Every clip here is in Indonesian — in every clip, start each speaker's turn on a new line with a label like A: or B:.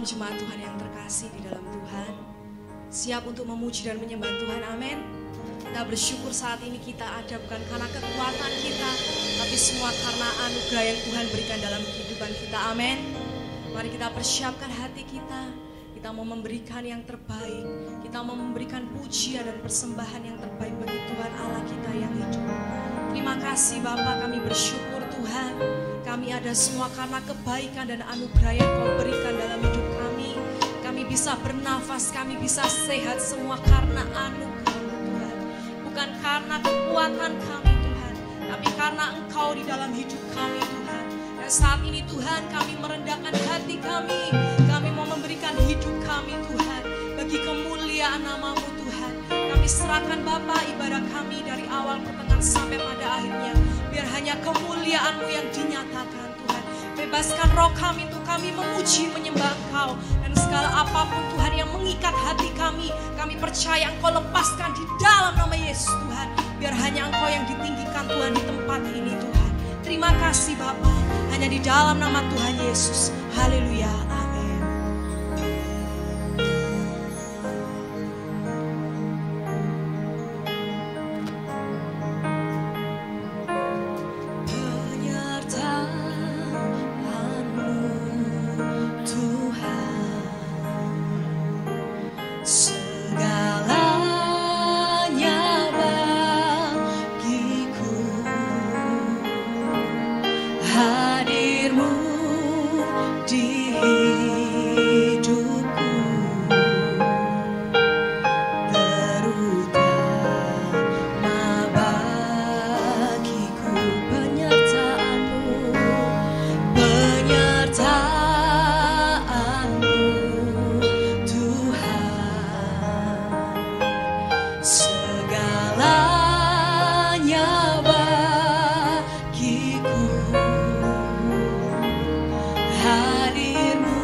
A: jemaat Tuhan yang terkasih di dalam Tuhan, siap untuk memuji dan menyembah Tuhan, amin. Kita bersyukur saat ini kita ada bukan karena kekuatan kita, tapi semua karena anugerah yang Tuhan berikan dalam kehidupan kita, amin. Mari kita persiapkan hati kita, kita mau memberikan yang terbaik, kita mau memberikan pujian dan persembahan yang terbaik bagi Tuhan Allah kita yang hidup. Terima kasih Bapa, kami bersyukur Tuhan, kami ada semua karena kebaikan dan anugerah yang Kau berikan dalam hidup kami. Kami bisa bernafas, kami bisa sehat semua karena anugerah Tuhan. Bukan karena kekuatan kami Tuhan, tapi karena Engkau di dalam hidup kami Tuhan. Dan saat ini Tuhan kami merendahkan hati kami mau memberikan hidup kami Tuhan bagi kemuliaan nama-Mu Tuhan. Kami serahkan Bapa ibadah kami dari awal pertengahan sampai pada akhirnya, biar hanya kemuliaan-Mu yang dinyatakan Tuhan. Bebaskan roh kami untuk kami memuji menyembah Engkau, dan segala apapun Tuhan yang mengikat hati kami percaya Engkau lepaskan di dalam nama Yesus Tuhan, biar hanya Engkau yang ditinggikan Tuhan di tempat ini Tuhan. Terima kasih Bapa, hanya di dalam nama Tuhan Yesus. Haleluya, amin. Penyertaan-Mu Tuhan, segalanya bagiku. Hadir-Mu di hidupku, terutama bagiku. Penyertaan-Mu Tuhan, segalanya bagiku. Hadir-Mu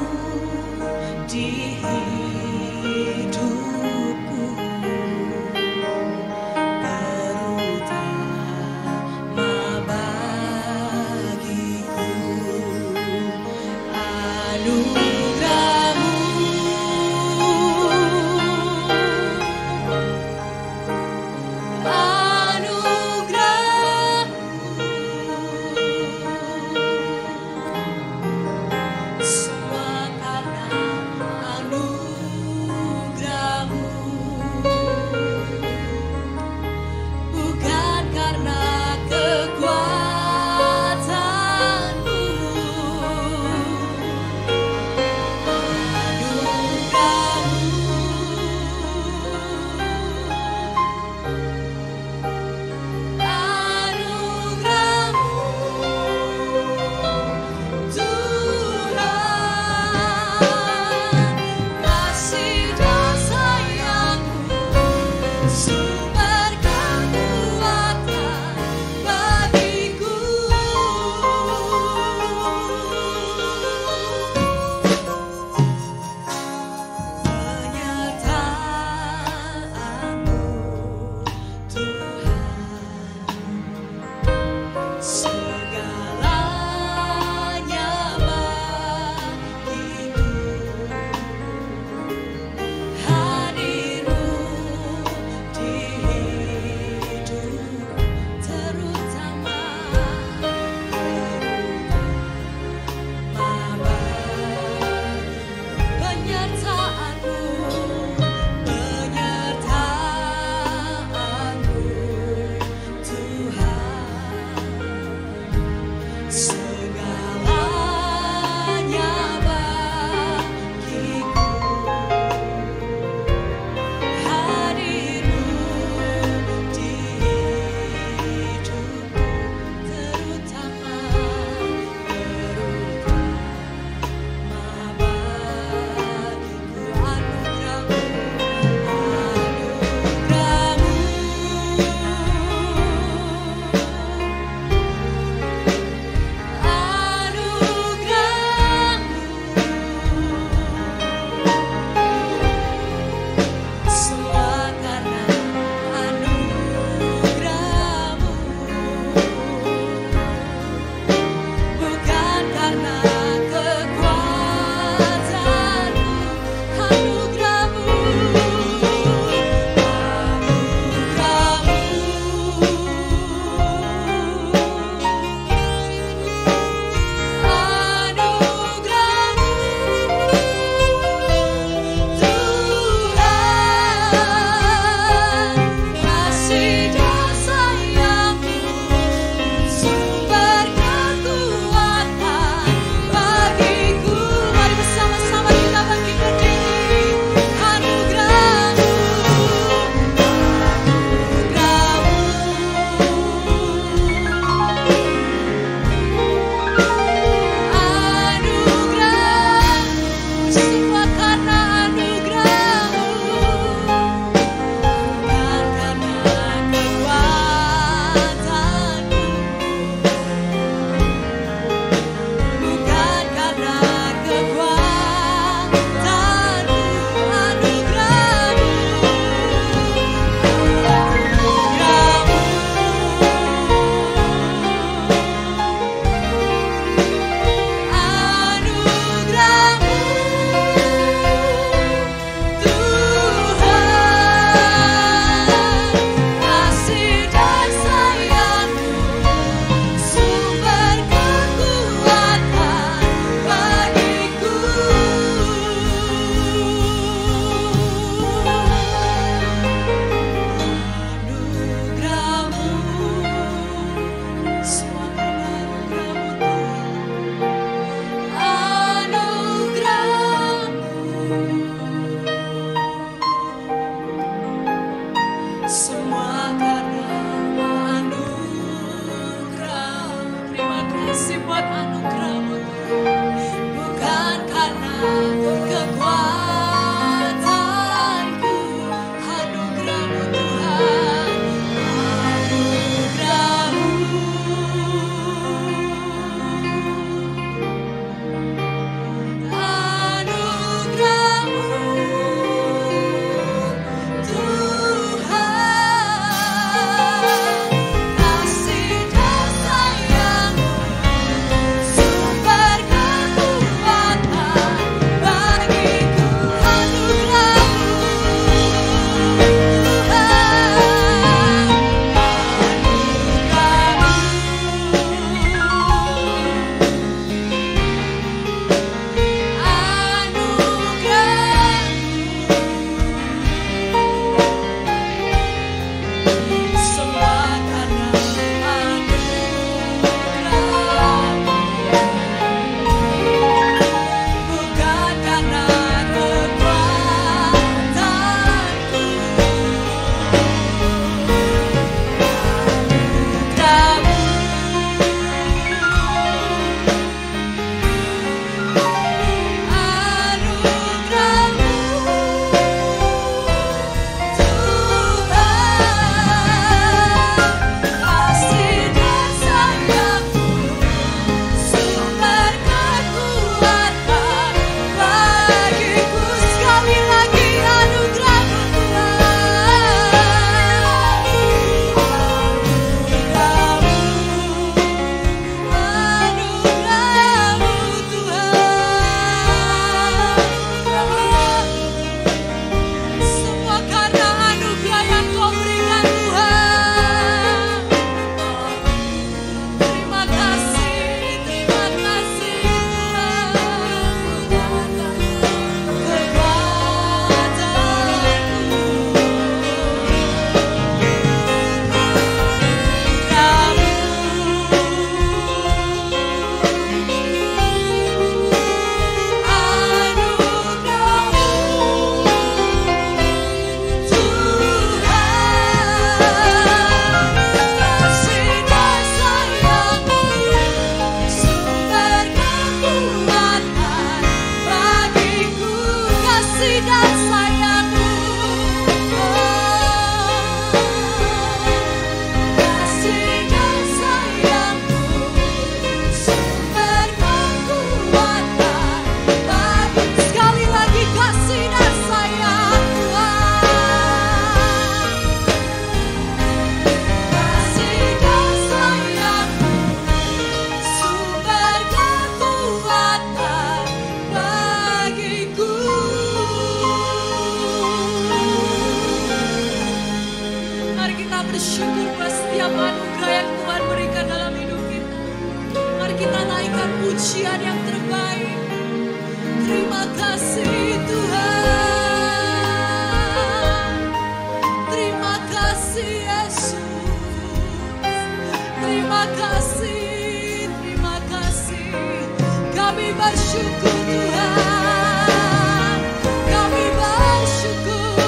A: bersyukur Tuhan, kami bersyukur,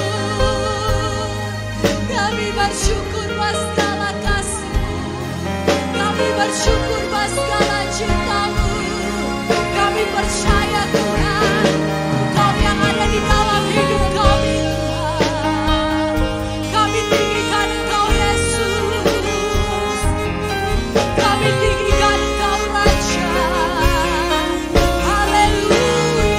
A: kami bersyukur buat segala kasih-Mu, kami bersyukur buat segala cinta-Mu, kami percaya Tuhan, Engkau yang ada di dalam hidup kami Tuhan, kami tinggikan Engkau Yesus, kami tinggikan Engkau Raja, haleluya.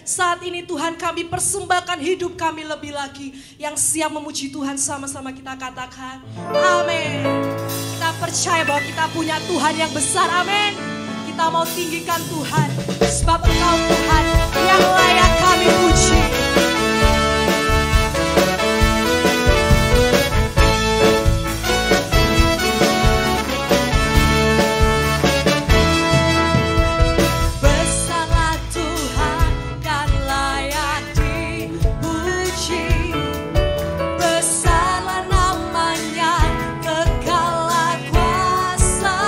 A: Saat ini Tuhan kami persembahkan hidup kami lebih lagi. Yang siap memuji Tuhan sama-sama kita katakan amin. Kita percaya bahwa kita punya Tuhan yang besar, amin. Kita mau tinggikan Tuhan, sebab Engkau Tuhan yang layak kami puji.
B: Besarlah namanya, kekal kuasanya.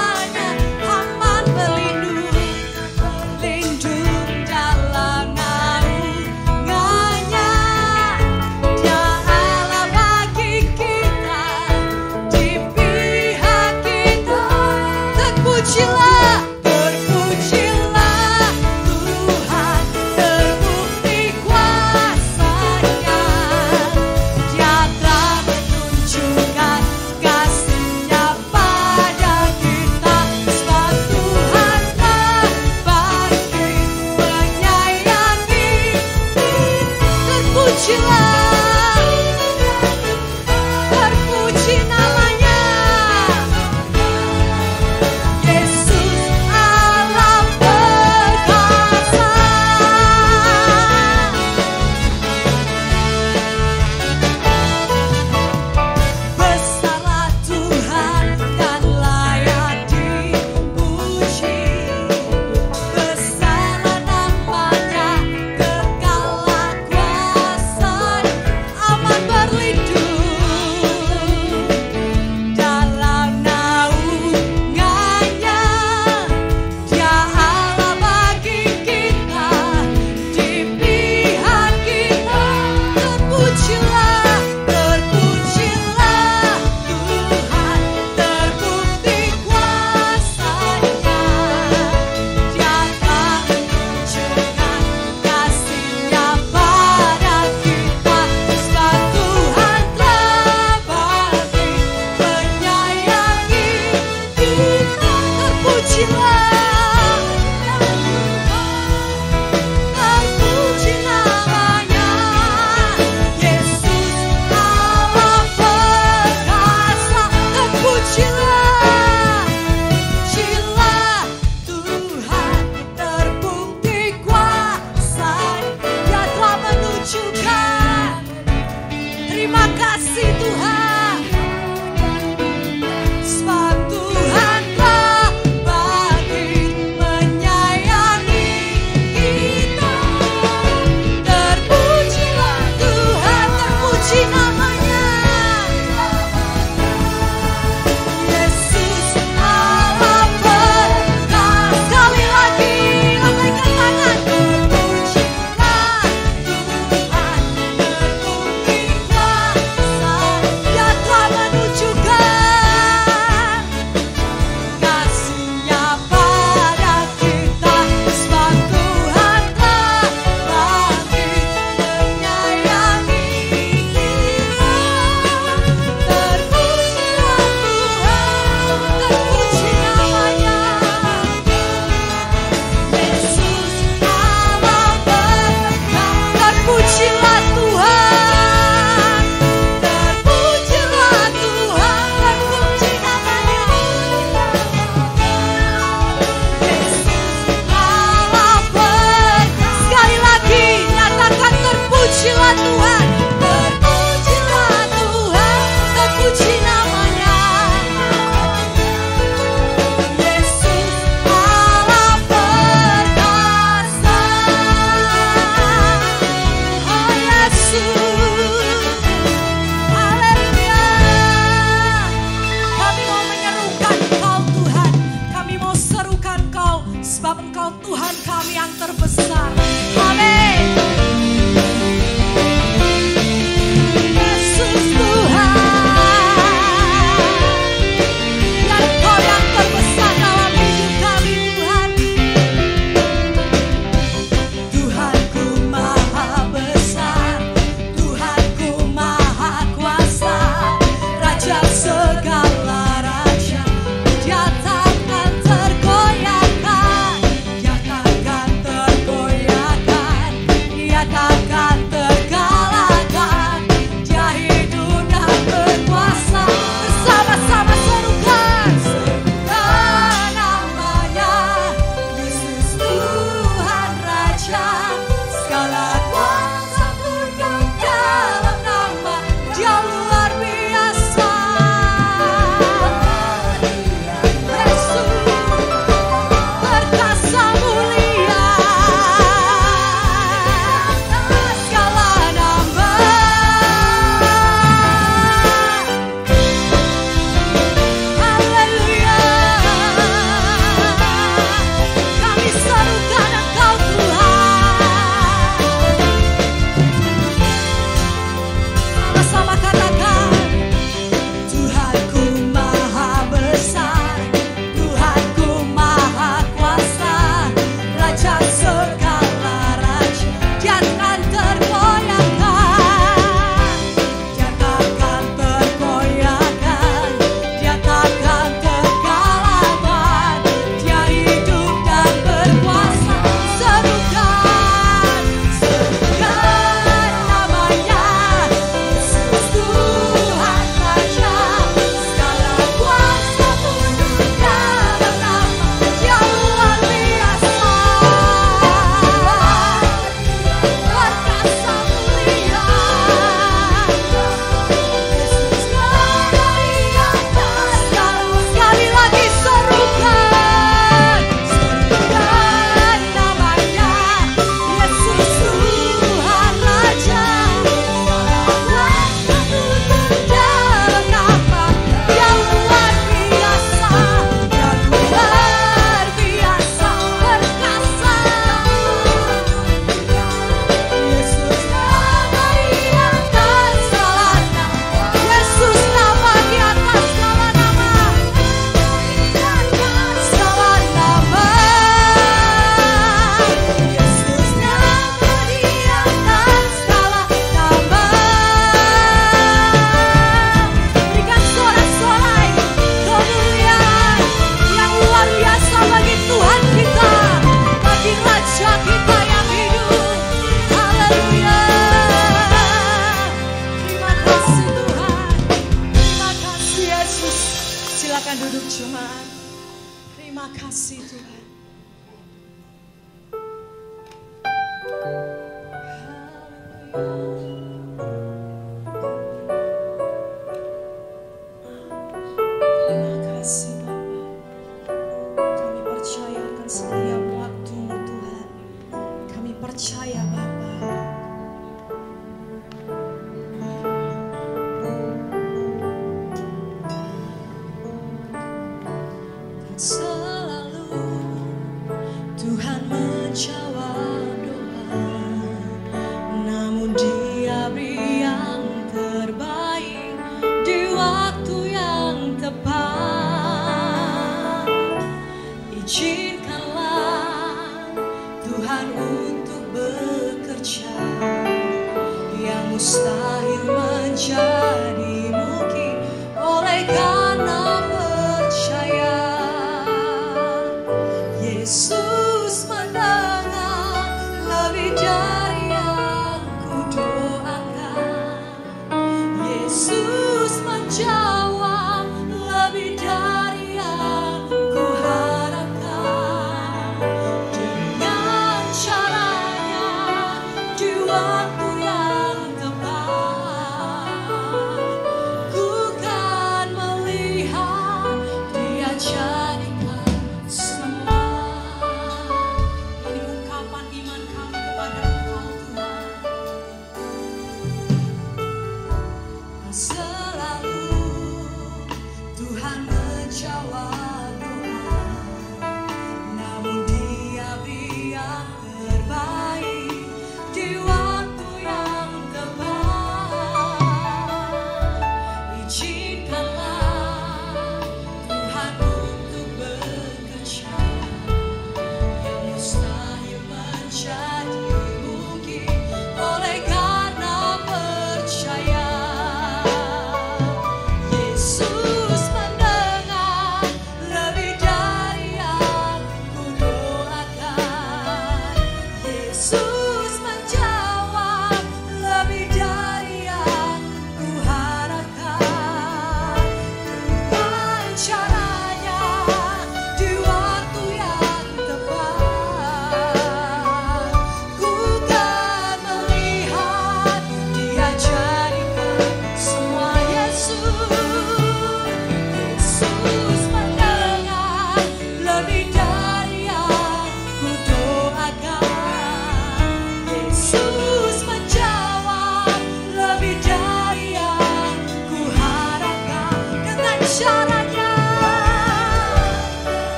B: Namun Dia beri yang terbaik di waktu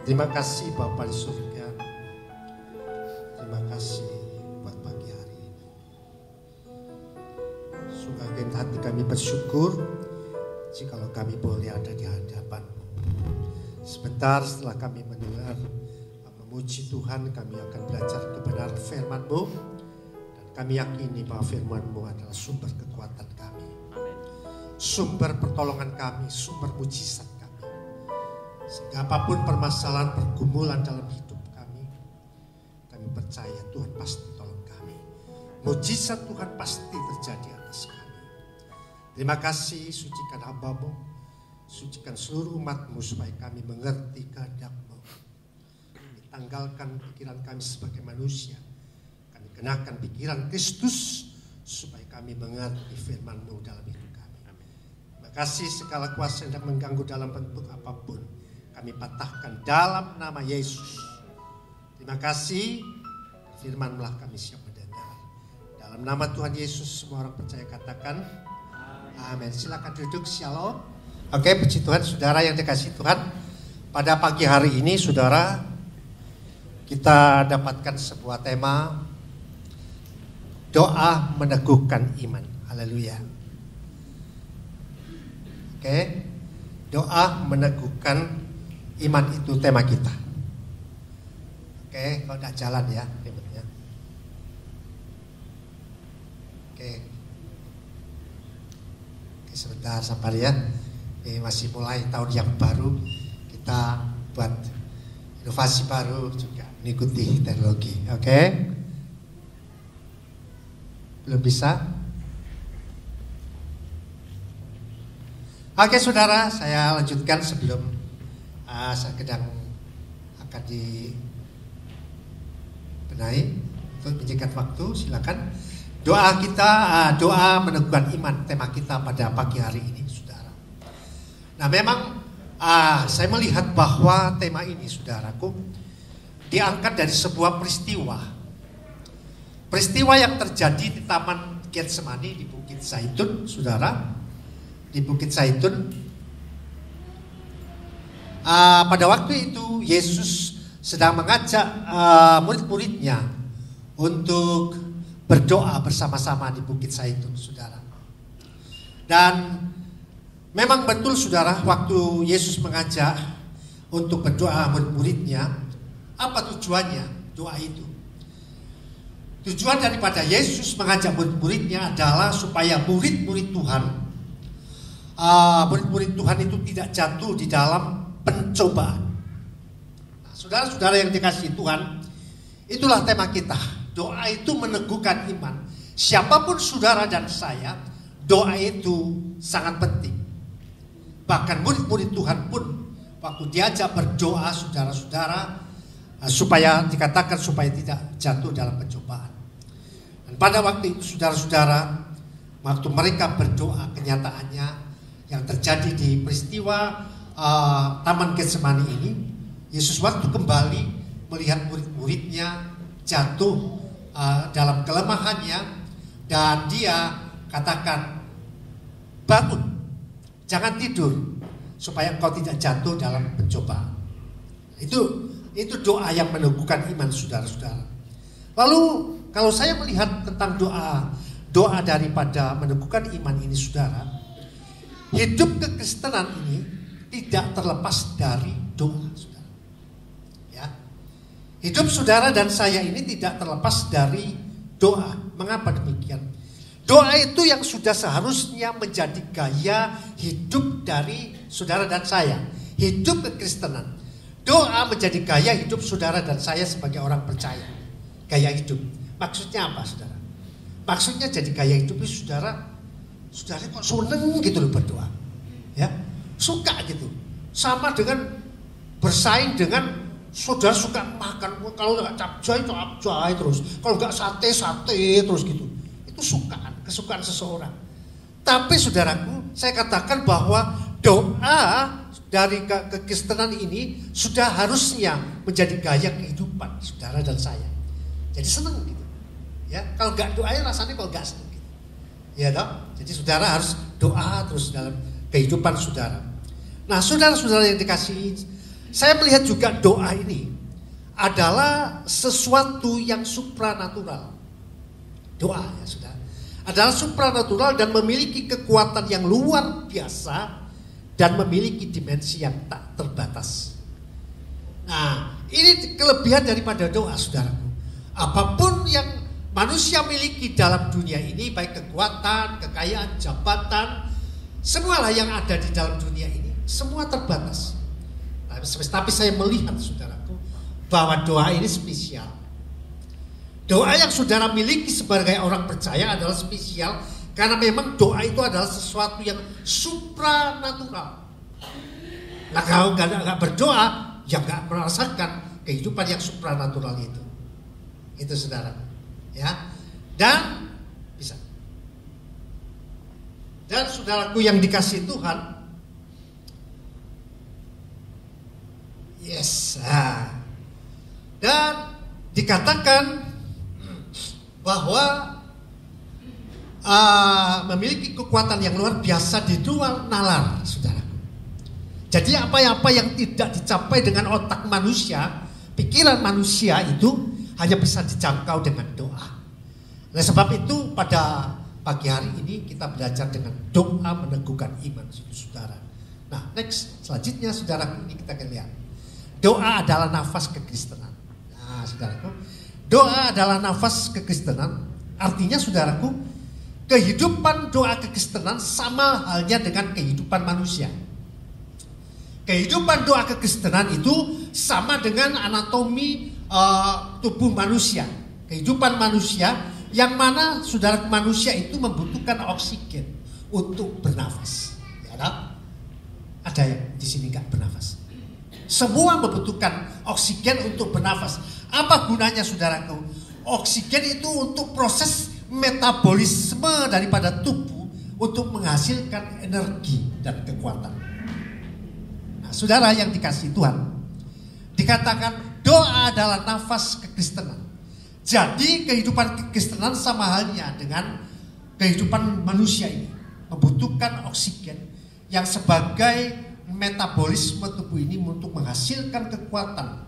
B: Terima kasih Bapa di surga. Terima kasih buat pagi hari ini. Sungguh dengan hati kami bersyukur jikalau kami boleh ada di hadapan-Mu. Sebentar setelah kami mendengar memuji Tuhan, kami akan belajar kebenaran firman-Mu. Dan kami yakini bahwa firman-Mu adalah sumber kekuatan kami. Sumber pertolongan kami, sumber mujizat. Sehingga apapun permasalahan pergumulan dalam hidup kami percaya Tuhan pasti tolong kami. Mujizat Tuhan pasti terjadi atas kami. Terima kasih, sucikan hamba-Mu, sucikan seluruh umat-Mu supaya kami mengerti kehendak-Mu. Kami tanggalkan pikiran kami sebagai manusia. Kami kenakan pikiran Kristus supaya kami mengerti firman-Mu dalam hidup kami. Terima kasih segala kuasa yang mengganggu dalam bentuk apapun. Kami patahkan dalam nama Yesus. Terima kasih, firman-Mu kami siap mendengar. Dalam nama Tuhan Yesus semua orang percaya katakan amin. Silakan duduk, shalom. Oke, puji Tuhan, saudara yang dikasihi Tuhan. Pada pagi hari ini saudara, kita dapatkan sebuah tema doa meneguhkan iman. Haleluya. Oke, doa meneguhkan iman itu tema kita. Oke, kalau tidak jalan ya ribetnya. Oke, sebentar sabar ya. Ini masih mulai tahun yang baru, kita buat inovasi baru juga mengikuti teknologi. Oke, belum bisa? Oke saudara, saya lanjutkan sebelum saya sedang akan dibenahi untuk menyingkat waktu, silakan. Doa kita, doa meneguhkan iman, tema kita pada pagi hari ini, saudara. Nah, memang saya melihat bahwa tema ini, saudaraku, diangkat dari sebuah peristiwa. Peristiwa yang terjadi di Taman Getsemani di Bukit Zaitun, saudara. Di Bukit Zaitun. Pada waktu itu Yesus sedang mengajak murid-muridnya untuk berdoa bersama-sama di Bukit Zaitun, saudara. Dan memang betul, saudara, waktu Yesus mengajak untuk berdoa murid-muridnya, apa tujuannya doa itu? Tujuan daripada Yesus mengajak murid-muridnya adalah supaya murid-murid Tuhan, murid-murid Tuhan itu tidak jatuh di dalam pencobaan. Nah, saudara-saudara yang dikasihi Tuhan, itulah tema kita. Doa itu meneguhkan iman. Siapapun saudara dan saya, doa itu sangat penting. Bahkan murid-murid Tuhan pun waktu diajak berdoa, saudara-saudara, supaya dikatakan supaya tidak jatuh dalam pencobaan. Dan pada waktu itu, saudara-saudara, waktu mereka berdoa, kenyataannya yang terjadi di peristiwa Taman Getsemani ini, Yesus waktu kembali melihat murid-muridnya jatuh dalam kelemahannya, dan dia katakan, bangun, jangan tidur, supaya engkau tidak jatuh dalam pencobaan. Itu doa yang meneguhkan iman, saudara-saudara. Lalu kalau saya melihat tentang doa daripada meneguhkan iman ini, saudara, hidup kekristenan ini tidak terlepas dari doa, saudara. Ya. Hidup saudara dan saya ini tidak terlepas dari doa. Mengapa demikian? Doa itu yang sudah seharusnya menjadi gaya hidup dari saudara dan saya. Hidup kekristenan. Doa menjadi gaya hidup saudara dan saya sebagai orang percaya. Gaya hidup. Maksudnya apa, saudara? Maksudnya jadi gaya hidup itu, saudara kok seneng gitu loh berdoa. Ya. Suka gitu. Sama dengan bersaing dengan saudara suka makan. Kalau nggak capcay terus. Kalau nggak sate terus gitu. Itu kesukaan seseorang. Tapi saudaraku, saya katakan bahwa doa dari kekristenan ini sudah harusnya menjadi gaya kehidupan saudara dan saya. Jadi senang gitu. Ya, kalau nggak doanya rasanya kalau nggak senang gitu. Ya toh? Jadi saudara harus doa terus dalam kehidupan saudara. Nah, saudara-saudara yang dikasihi, saya melihat juga doa ini adalah sesuatu yang supranatural. Doa, ya saudara, adalah supranatural dan memiliki kekuatan yang luar biasa dan memiliki dimensi yang tak terbatas. Nah, ini kelebihan daripada doa, saudaraku. Apapun yang manusia miliki dalam dunia ini, baik kekuatan, kekayaan, jabatan, semualah yang ada di dalam dunia ini, semua terbatas. Tapi saya melihat, saudaraku, bahwa doa ini spesial. Doa yang saudara miliki sebagai orang percaya adalah spesial, karena memang doa itu adalah sesuatu yang supranatural. Nah, kalau nggak berdoa, ya nggak merasakan kehidupan yang supranatural itu. Itu, saudara. Ya, dan bisa. Dan saudaraku yang dikasihi Tuhan, yes. Dan dikatakan bahwa memiliki kekuatan yang luar biasa di luar nalar, saudaraku. Jadi apa-apa yang tidak dicapai dengan otak manusia, pikiran manusia itu hanya bisa dijangkau dengan doa. Oleh sebab itu pada pagi hari ini kita belajar dengan doa meneguhkan iman, saudara. Nah, next, selanjutnya saudaraku, ini kita akan lihat. Doa adalah nafas kekristenan. Nah, saudaraku, doa adalah nafas kekristenan. Artinya, saudaraku, kehidupan doa kekristenan sama halnya dengan kehidupan manusia. Kehidupan doa kekristenan itu sama dengan anatomi tubuh manusia. Kehidupan manusia yang mana, saudara, manusia itu membutuhkan oksigen untuk bernafas. Ya, ada yang di sini nggak bernafas? Semua membutuhkan oksigen untuk bernafas. Apa gunanya, saudaraku? Oksigen itu untuk proses metabolisme daripada tubuh untuk menghasilkan energi dan kekuatan. Nah, saudara yang dikasihi Tuhan, dikatakan doa adalah nafas kekristenan. Jadi kehidupan kekristenan sama halnya dengan kehidupan manusia ini, membutuhkan oksigen yang sebagai metabolisme tubuh ini untuk menghasilkan kekuatan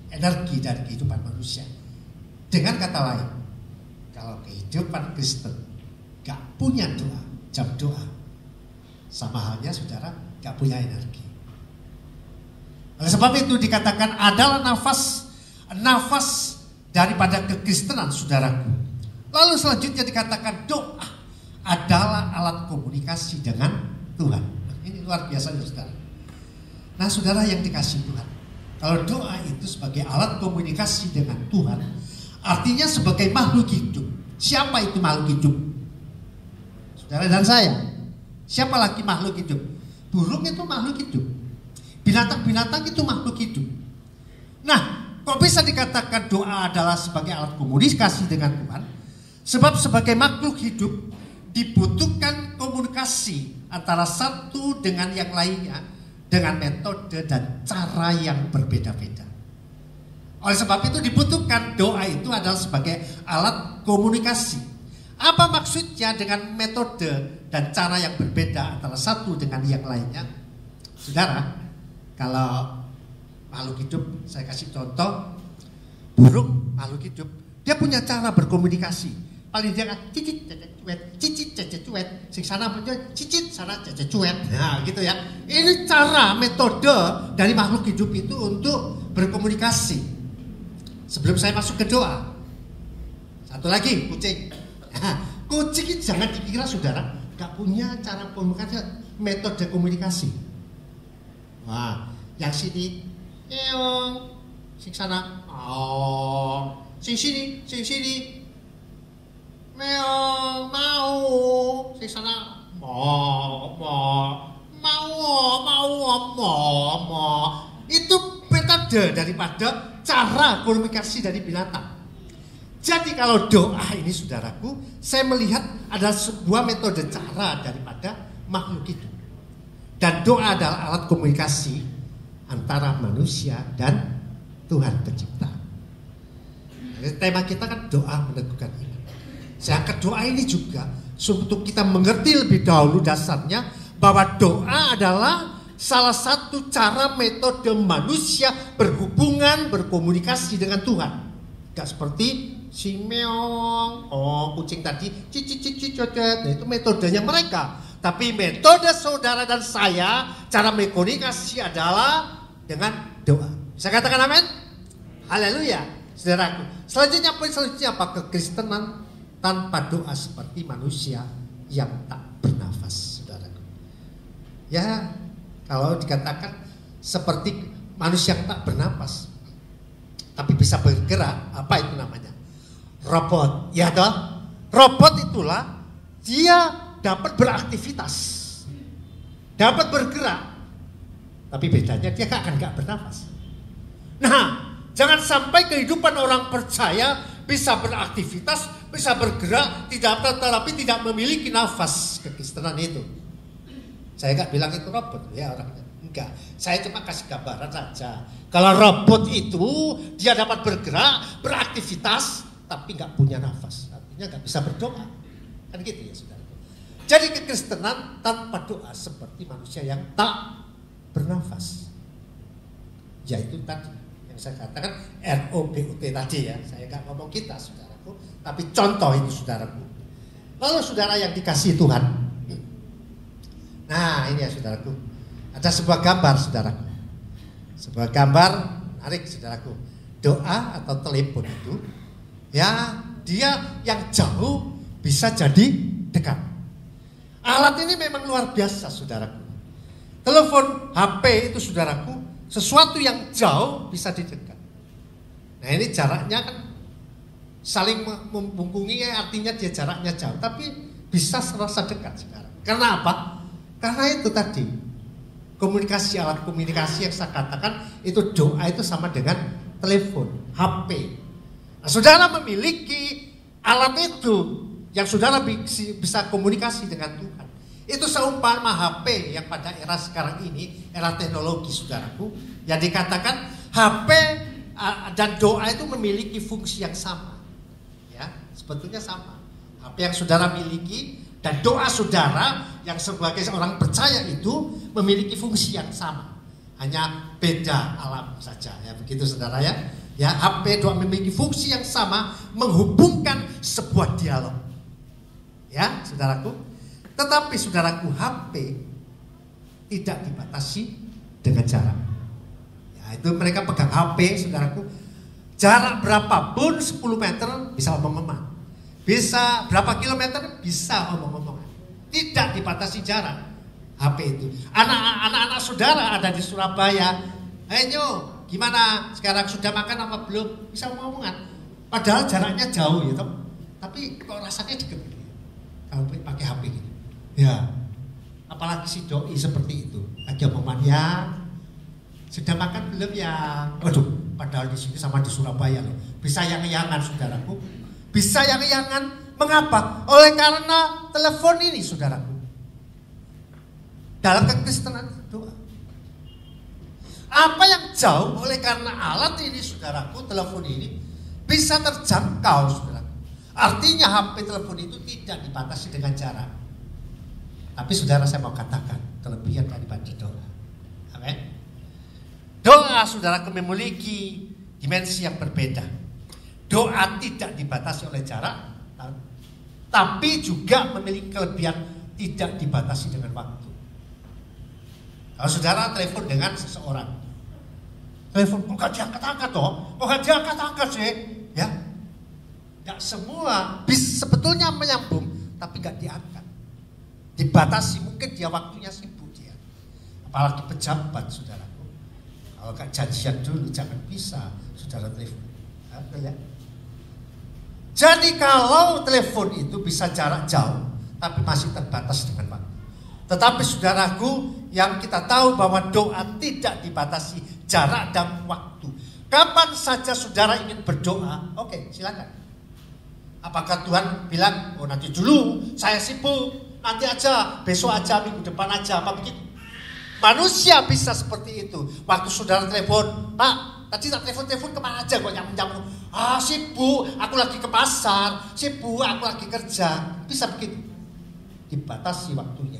B: energi dari kehidupan manusia. Dengan kata lain, kalau kehidupan Kristen gak punya doa, jam doa, sama halnya saudara gak punya energi. Oleh sebab itu dikatakan adalah nafas daripada kekristenan, saudaraku. Lalu selanjutnya dikatakan doa adalah alat komunikasi dengan Tuhan. Ini luar biasa ya saudara. Nah saudara yang dikasihi Tuhan, kalau doa itu sebagai alat komunikasi dengan Tuhan, artinya sebagai makhluk hidup. Siapa itu makhluk hidup? Saudara dan saya. Siapa lagi makhluk hidup? Burung itu makhluk hidup. Binatang-binatang itu makhluk hidup. Nah, kok bisa dikatakan doa adalah sebagai alat komunikasi dengan Tuhan? Sebab sebagai makhluk hidup dibutuhkan komunikasi antara satu dengan yang lainnya dengan metode dan cara yang berbeda-beda. Oleh sebab itu dibutuhkan doa itu adalah sebagai alat komunikasi. Apa maksudnya dengan metode dan cara yang berbeda antara satu dengan yang lainnya? Saudara, kalau makhluk hidup, saya kasih contoh, burung makhluk hidup, dia punya cara berkomunikasi. Paling dia kan cicit cecet cuet, sing sana punya cicit, sana cecet cuet. Nah, gitu ya. Ini cara metode dari makhluk hidup itu untuk berkomunikasi. Sebelum saya masuk ke doa, satu lagi kucing. Nah, kucing itu jangan dikira saudara gak punya cara komunikasi, metode komunikasi. Wah, yang sini, sing sana, sing sini. Meong, mau, di sana mau. Itu metode daripada cara komunikasi dari binatang. Jadi kalau doa ini saudaraku, saya melihat ada sebuah metode cara daripada makhluk itu. Dan doa adalah alat komunikasi antara manusia dan Tuhan pencipta. Tema kita kan doa meneguhkan iman. Sedangkan doa ini juga untuk kita mengerti lebih dahulu dasarnya bahwa doa adalah salah satu cara metode manusia berhubungan, berkomunikasi dengan Tuhan. Gak seperti si meong, kucing tadi, cicit, nah itu metodenya mereka. Tapi metode saudara dan saya, cara berkomunikasi adalah dengan doa. Saya katakan amin? Haleluya, saudaraku. Selanjutnya apa? Kekristenan tanpa doa seperti manusia yang tak bernafas, saudaraku. Ya, kalau dikatakan seperti manusia yang tak bernafas, tapi bisa bergerak, apa itu namanya? Robot, ya toh? Robot itulah dia dapat beraktivitas, dapat bergerak, tapi bedanya dia akan gak bernafas. Nah, jangan sampai kehidupan orang percaya bisa beraktivitas, bisa bergerak, tetapi tidak memiliki nafas kekristenan itu. Saya gak bilang itu robot ya orangnya, enggak. Saya cuma kasih gambaran saja. Kalau robot itu dia dapat bergerak, beraktivitas, tapi gak punya nafas, artinya gak bisa berdoa. Kan gitu ya saudara. Jadi kekristenan tanpa doa seperti manusia yang tak bernafas. Yaitu tadi yang saya katakan ROBOT tadi ya. Saya gak ngomong kita saudaraku, tapi contoh ini saudaraku. Lalu saudara yang dikasihi Tuhan, nah ini ya saudaraku, ada sebuah gambar saudaraku. Sebuah gambar menarik saudaraku. Doa atau telepon itu ya, dia yang jauh bisa jadi dekat. Alat ini memang luar biasa saudaraku. Telepon HP itu saudaraku, sesuatu yang jauh bisa didekat. Nah ini jaraknya kan saling menghubungi, artinya dia jaraknya jauh, tapi bisa serasa dekat sekarang. Karena apa? Karena itu tadi, komunikasi, alat komunikasi yang saya katakan itu doa itu sama dengan telepon, HP. Nah, saudara memiliki Alat itu yang saudara bisa komunikasi dengan Tuhan. Itu seumpama HP yang pada era sekarang ini, era teknologi saudaraku, yang dikatakan HP dan doa itu memiliki fungsi yang sama. Ya, sebetulnya sama. HP yang saudara miliki dan doa saudara yang sebagai seorang percaya itu memiliki fungsi yang sama. Hanya beda alam saja, ya begitu saudara ya. Ya, HP doa memiliki fungsi yang sama, menghubungkan sebuah dialog. Ya, saudaraku. Tetapi saudaraku, HP tidak dibatasi dengan jarak. Ya, itu mereka pegang HP, saudaraku. Jarak berapapun, 10 meter bisa omong-omongan. Bisa berapa kilometer bisa omong-omongan. Tidak dibatasi jarak HP itu. Anak-anak saudara ada di Surabaya. Ayo, gimana? Sekarang sudah makan apa belum? Bisa omong-omongan. Padahal jaraknya jauh gitu. Tapi kok rasanya deket gitu. Kalau pakai HP gitu. Ya. Apalagi si doi seperti itu. Lagi omongan ya. Sudah makan belum ya? Waduh, padahal di sini sama di Surabaya loh. Bisa yang-yangan saudaraku. Bisa yang-yangan. Mengapa? Oleh karena telepon ini saudaraku. Dalam kekristenan doa. Apa yang jauh oleh karena alat ini saudaraku, telepon ini bisa terjangkau saudaraku. Artinya HP telepon itu tidak dibatasi dengan jarak. Tapi saudara saya mau katakan kelebihan daripada doa. Amin. Doa saudaraku memiliki dimensi yang berbeda. Doa tidak dibatasi oleh jarak, tapi juga memiliki kelebihan tidak dibatasi dengan waktu. Kalau saudara telepon dengan seseorang, telepon kok gak diangkat-angkat toh? Kok gak diangkat-angkat sih? Ya, gak semua sebetulnya menyambung, tapi gak diangkat. Dibatasi, mungkin dia waktunya sibuk dia. Apalagi pejabat saudaraku. Kalau gak janjian dulu jangan bisa saudara telepon. Ya. Jadi kalau telepon itu bisa jarak jauh, tapi masih terbatas dengan waktu. Tetapi saudaraku, yang kita tahu bahwa doa tidak dibatasi jarak dan waktu. Kapan saja saudara ingin berdoa, oke, silakan. Apakah Tuhan bilang, oh nanti dulu, saya sibuk, nanti aja, besok aja, minggu depan aja, apa begitu? Manusia bisa seperti itu. Waktu saudara telepon, Pak, tadi tak telepon kemana aja kok nyambung-nyambung. Ah sibuk, aku lagi ke pasar, sibuk, aku lagi kerja. Bisa begitu. Dibatasi waktunya.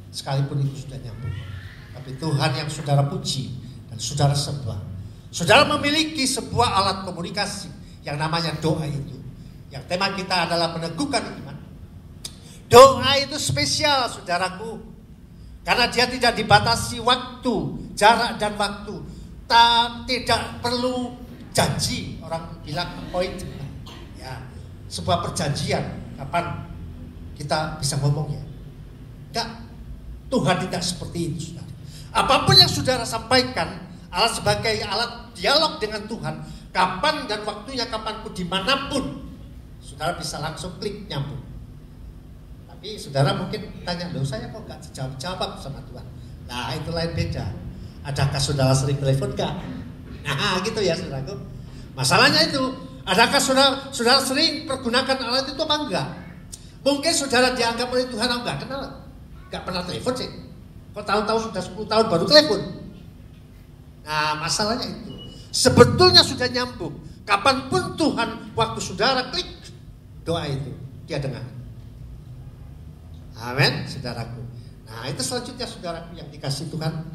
B: Sekalipun itu sudah nyambung. Tapi Tuhan yang saudara puji dan saudara sembah. Saudara memiliki sebuah alat komunikasi yang namanya doa itu. Yang tema kita adalah meneguhkan iman. Doa itu spesial saudaraku. Karena dia tidak dibatasi waktu, jarak dan waktu. Tidak perlu janji. Orang bilang appointment. Ya, sebuah perjanjian. Kapan kita bisa ngomongnya. Enggak. Tuhan tidak seperti itu saudara. Apapun yang saudara sampaikan alat sebagai alat dialog dengan Tuhan, kapan dan waktunya, kapanpun, dimanapun, saudara bisa langsung klik nyambung. Tapi saudara mungkin tanya, loh saya kok gak dijawab sama Tuhan. Nah itu lain beda. Adakah saudara sering telepon gak? Nah gitu ya saudaraku. Masalahnya itu, adakah saudara sering pergunakan alat itu apa enggak? Mungkin saudara dianggap oleh Tuhan enggak kenal. Gak pernah telepon sih. Kok tahu-tahu sudah 10 tahun baru telepon. Nah masalahnya itu. Sebetulnya sudah nyambung. Kapanpun Tuhan, waktu saudara klik doa itu, dia dengar. Amin, saudaraku. Nah itu selanjutnya saudaraku yang dikasih Tuhan.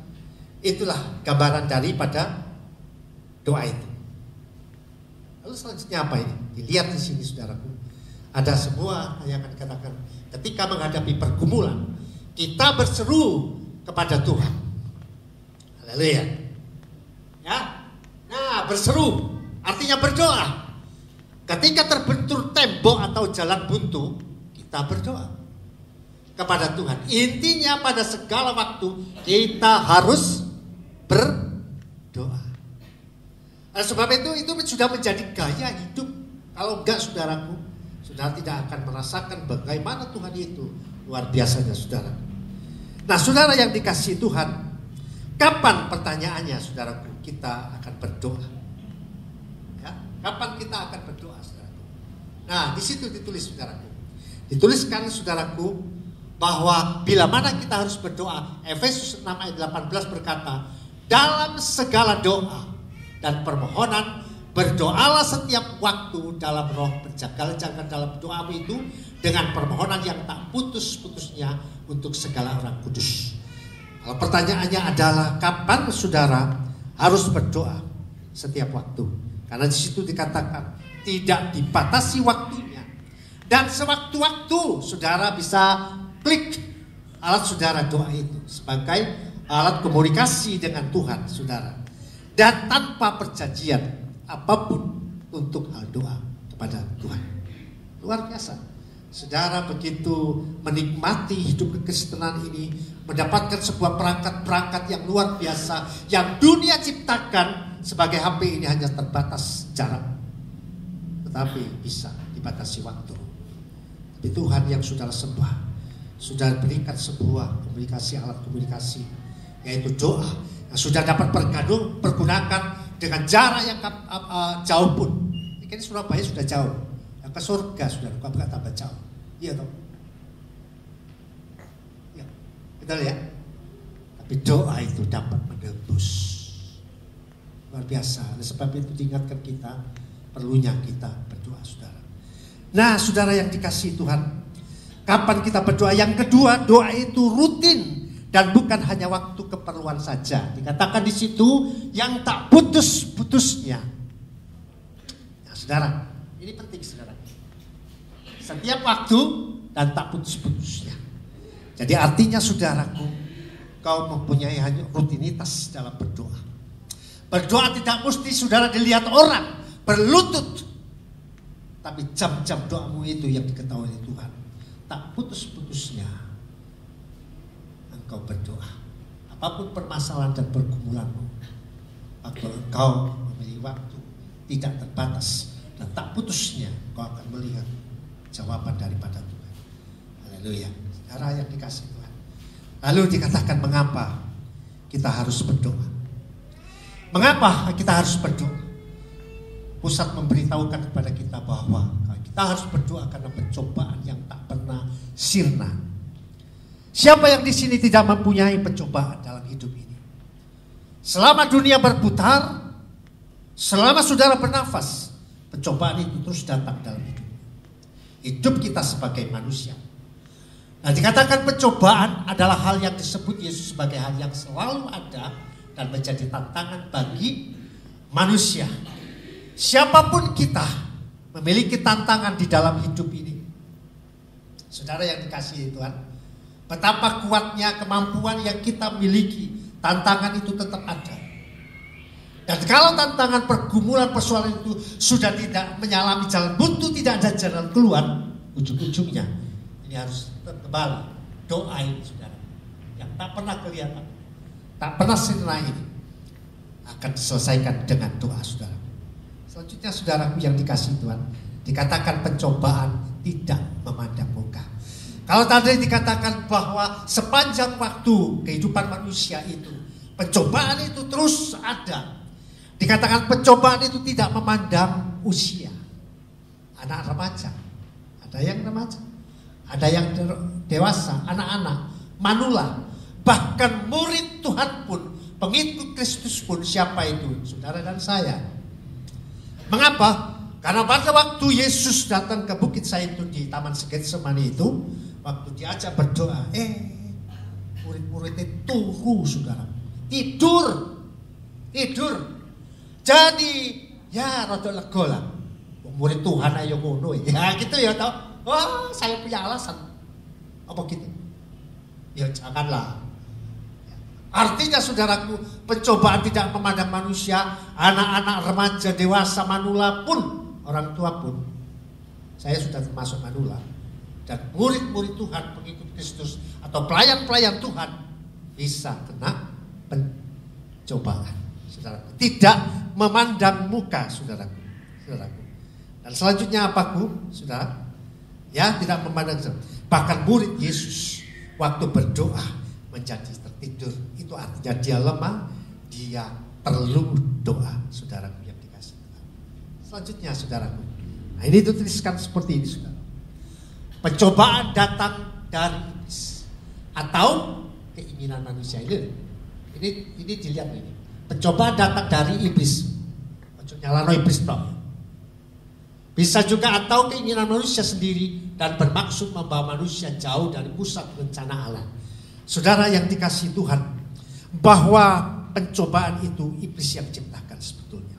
B: Itulah gambaran daripada doa itu. Lalu selanjutnya apa ini? Dilihat di sini saudaraku. Ada sebuah yang akan dikatakan ketika menghadapi pergumulan, kita berseru kepada Tuhan. Haleluya. Ya. Nah, berseru artinya berdoa. Ketika terbentur tembok atau jalan buntu, kita berdoa kepada Tuhan. Intinya pada segala waktu kita harus berdoa. Oleh sebab itu sudah menjadi gaya hidup. Kalau enggak saudaraku, saudara tidak akan merasakan bagaimana Tuhan itu luar biasanya saudara. Nah saudara yang dikasihi Tuhan, kapan pertanyaannya saudaraku kita akan berdoa? Ya, kapan kita akan berdoa saudaraku? Nah, di situ ditulis saudaraku. Dituliskan saudaraku bahwa bila mana kita harus berdoa. Efesus 6 ayat 18 berkata, dalam segala doa dan permohonan berdoalah setiap waktu dalam roh, berjaga-jaga dalam doa itu dengan permohonan yang tak putus-putusnya untuk segala orang kudus. Kalau pertanyaannya adalah kapan saudara harus berdoa? Setiap waktu. Karena di situ dikatakan tidak dibatasi waktunya. Dan sewaktu-waktu saudara bisa klik alat saudara doa itu sebagai alat komunikasi dengan Tuhan saudara. Dan tanpa perjanjian apapun untuk hal doa kepada Tuhan. Luar biasa. Saudara begitu menikmati hidup kekristenan ini, mendapatkan sebuah perangkat-perangkat yang luar biasa yang dunia ciptakan. Sebagai HP ini hanya terbatas jarak, tetapi bisa dibatasi waktu. Tapi Tuhan yang saudara sembah sudah berikan sebuah komunikasi, alat komunikasi, yaitu doa yang sudah dapat pergunakan dengan jarak yang jauh pun. Ini Surabaya sudah jauh, ke surga sudah bukan tambah jauh. Iya toh? Ya, betul ya. Tapi doa itu dapat menebus. Luar biasa. Oleh sebab itu diingatkan kita perlunya kita berdoa, saudara. Nah, saudara yang dikasihi Tuhan, kapan kita berdoa? Yang kedua, doa itu rutin dan bukan hanya waktu keperluan saja. Dikatakan di situ yang tak putus-putusnya. Nah, saudara, ini penting saudara. Setiap waktu dan tak putus-putusnya. Jadi artinya saudaraku, kau mempunyai hanya rutinitas dalam berdoa. Berdoa tidak mesti saudara dilihat orang berlutut, tapi jam-jam doamu itu yang diketahui oleh Tuhan. Tak putus-putusnya engkau berdoa. Apapun permasalahan dan pergumulanmu, waktu engkau memiliki waktu tidak terbatas dan tak putusnya, engkau akan melihat jawaban daripada Tuhan. Haleluya. Saudara yang dikasihi Tuhan. Lalu dikatakan mengapa kita harus berdoa. Mengapa kita harus berdoa? Pusat memberitahukan kepada kita bahwa kita harus berdoa karena pencobaan yang tak pernah sirna. Siapa yang di sini tidak mempunyai pencobaan dalam hidup ini? Selama dunia berputar, selama saudara bernafas, pencobaan itu terus datang dalam hidup. Hidup kita sebagai manusia. Nah, dikatakan pencobaan adalah hal yang disebut Yesus sebagai hal yang selalu ada dan menjadi tantangan bagi manusia. Siapapun kita memiliki tantangan di dalam hidup ini. Saudara yang dikasihi Tuhan, betapa kuatnya kemampuan yang kita miliki, tantangan itu tetap ada. Dan kalau tantangan pergumulan persoalan itu sudah tidak menyalami jalan buntu, tidak ada jalan keluar, ujung-ujungnya ini harus kembali doa ini saudara, yang tak pernah kelihatan, tak pernah sirna ini akan diselesaikan dengan doa saudara. Selanjutnya saudaraku yang dikasihi Tuhan, dikatakan pencobaan tidak memandang muka. Kalau tadi dikatakan bahwa sepanjang waktu kehidupan manusia itu pencobaan itu terus ada. Dikatakan pencobaan itu tidak memandang usia. Anak remaja, ada yang remaja, ada yang dewasa, anak-anak, manula, bahkan murid Tuhan pun, pengikut Kristus pun, siapa itu? Saudara dan saya. Mengapa? Karena pada waktu Yesus datang ke Bukit Zaitun di Taman Getsemani itu, waktu diajak berdoa, murid-muridnya turu saudara, tidur. Jadi ya rada lega lah. Murid Tuhan ayo ngono ya gitu ya toh. Wah, saya punya alasan. Apa gitu? Ya janganlah. Artinya saudaraku, pencobaan tidak memandang manusia, anak-anak, remaja, dewasa, manula pun, orang tua pun. Saya sudah termasuk manula. Dan murid-murid Tuhan, pengikut Kristus atau pelayan-pelayan Tuhan bisa kena pencobaan. Saudaraku, tidak memandang muka saudaraku. Dan selanjutnya apa saudara? Ya, tidak memandang. Bahkan murid Yesus waktu berdoa menjadi tertidur. Itu artinya dia lemah, dia perlu doa, saudaraku yang dikasihi Tuhan. Selanjutnya saudaraku, Nah, ini dituliskan seperti ini, saudara. Pencobaan datang dari iblis atau keinginan manusia. Ini dilihat ini. Pencobaan datang dari iblis. Nyalano iblis toh. Bisa juga atau keinginan manusia sendiri dan bermaksud membawa manusia jauh dari pusat rencana Allah. Saudara yang dikasihi Tuhan, bahwa pencobaan itu iblis yang ciptakan sebetulnya.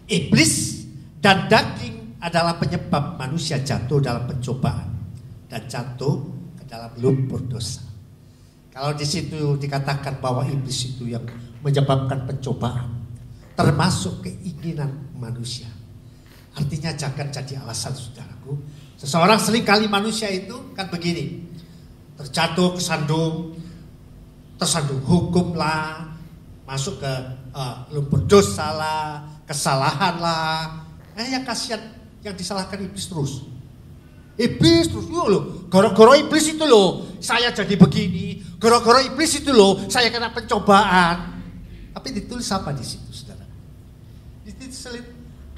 B: Iblis dan daging adalah penyebab manusia jatuh dalam pencobaan dan jatuh ke dalam lumpur dosa. Kalau di situ dikatakan bahwa iblis itu yang menyebabkan pencobaan, termasuk keinginan manusia. Artinya jangan jadi alasan, saudaraku. Seseorang seringkali manusia itu kan begini, terjatuh tersandung hukum lah, masuk ke lumpur dosa lah, kesalahan lah. Yang kasihan yang disalahkan iblis terus. Iblis terus, loh, gara-gara iblis itu loh saya jadi begini, gara-gara iblis itu loh saya kena pencobaan. Tapi ditulis apa di situ, saudara? Ditulis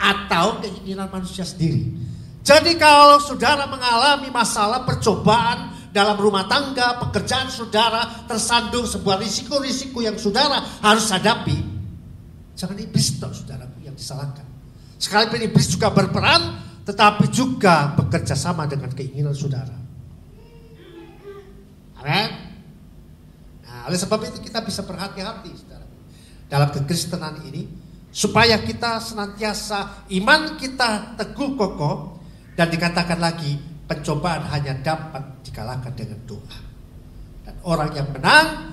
B: atau keinginan manusia sendiri. Jadi kalau saudara mengalami masalah percobaan dalam rumah tangga, pekerjaan saudara, tersandung sebuah risiko-risiko yang saudara harus hadapi, jangan iblis toh, saudaraku, yang disalahkan. Sekalipun iblis juga berperan, tetapi juga bekerja sama dengan keinginan saudara. Amin. Nah, oleh sebab itu kita bisa berhati-hati, saudara, dalam kekristenan ini, supaya kita senantiasa iman kita teguh kokoh, dan dikatakan lagi pencobaan hanya dapat dikalahkan dengan doa. Dan orang yang menang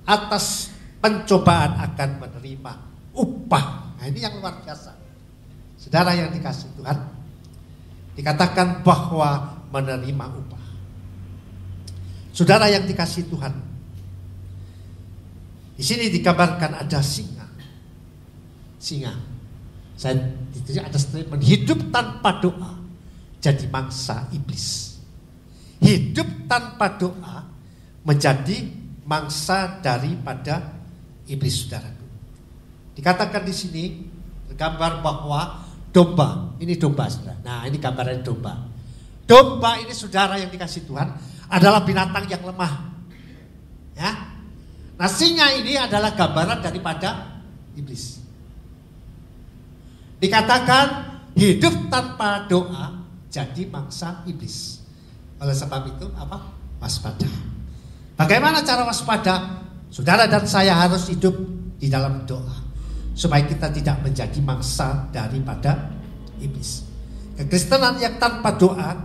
B: atas pencobaan akan menerima upah. Nah, ini yang luar biasa. Saudara yang dikasihi Tuhan, dikatakan bahwa menerima upah. Saudara yang dikasihi Tuhan, di sini digambarkan ada singa. Saya ditulis ada statement, hidup tanpa doa jadi mangsa iblis. Hidup tanpa doa menjadi mangsa daripada iblis, saudaraku. Dikatakan di sini tergambar bahwa domba, ini domba, saudara. Nah, ini gambaran domba. Domba ini, saudara yang dikasihi Tuhan, adalah binatang yang lemah. Ya. Nah, singa ini adalah gambaran daripada iblis. Dikatakan hidup tanpa doa jadi mangsa iblis. Oleh sebab itu apa? Waspada. Bagaimana cara waspada? Saudara dan saya harus hidup di dalam doa, supaya kita tidak menjadi mangsa daripada iblis. Kekristenan yang tanpa doa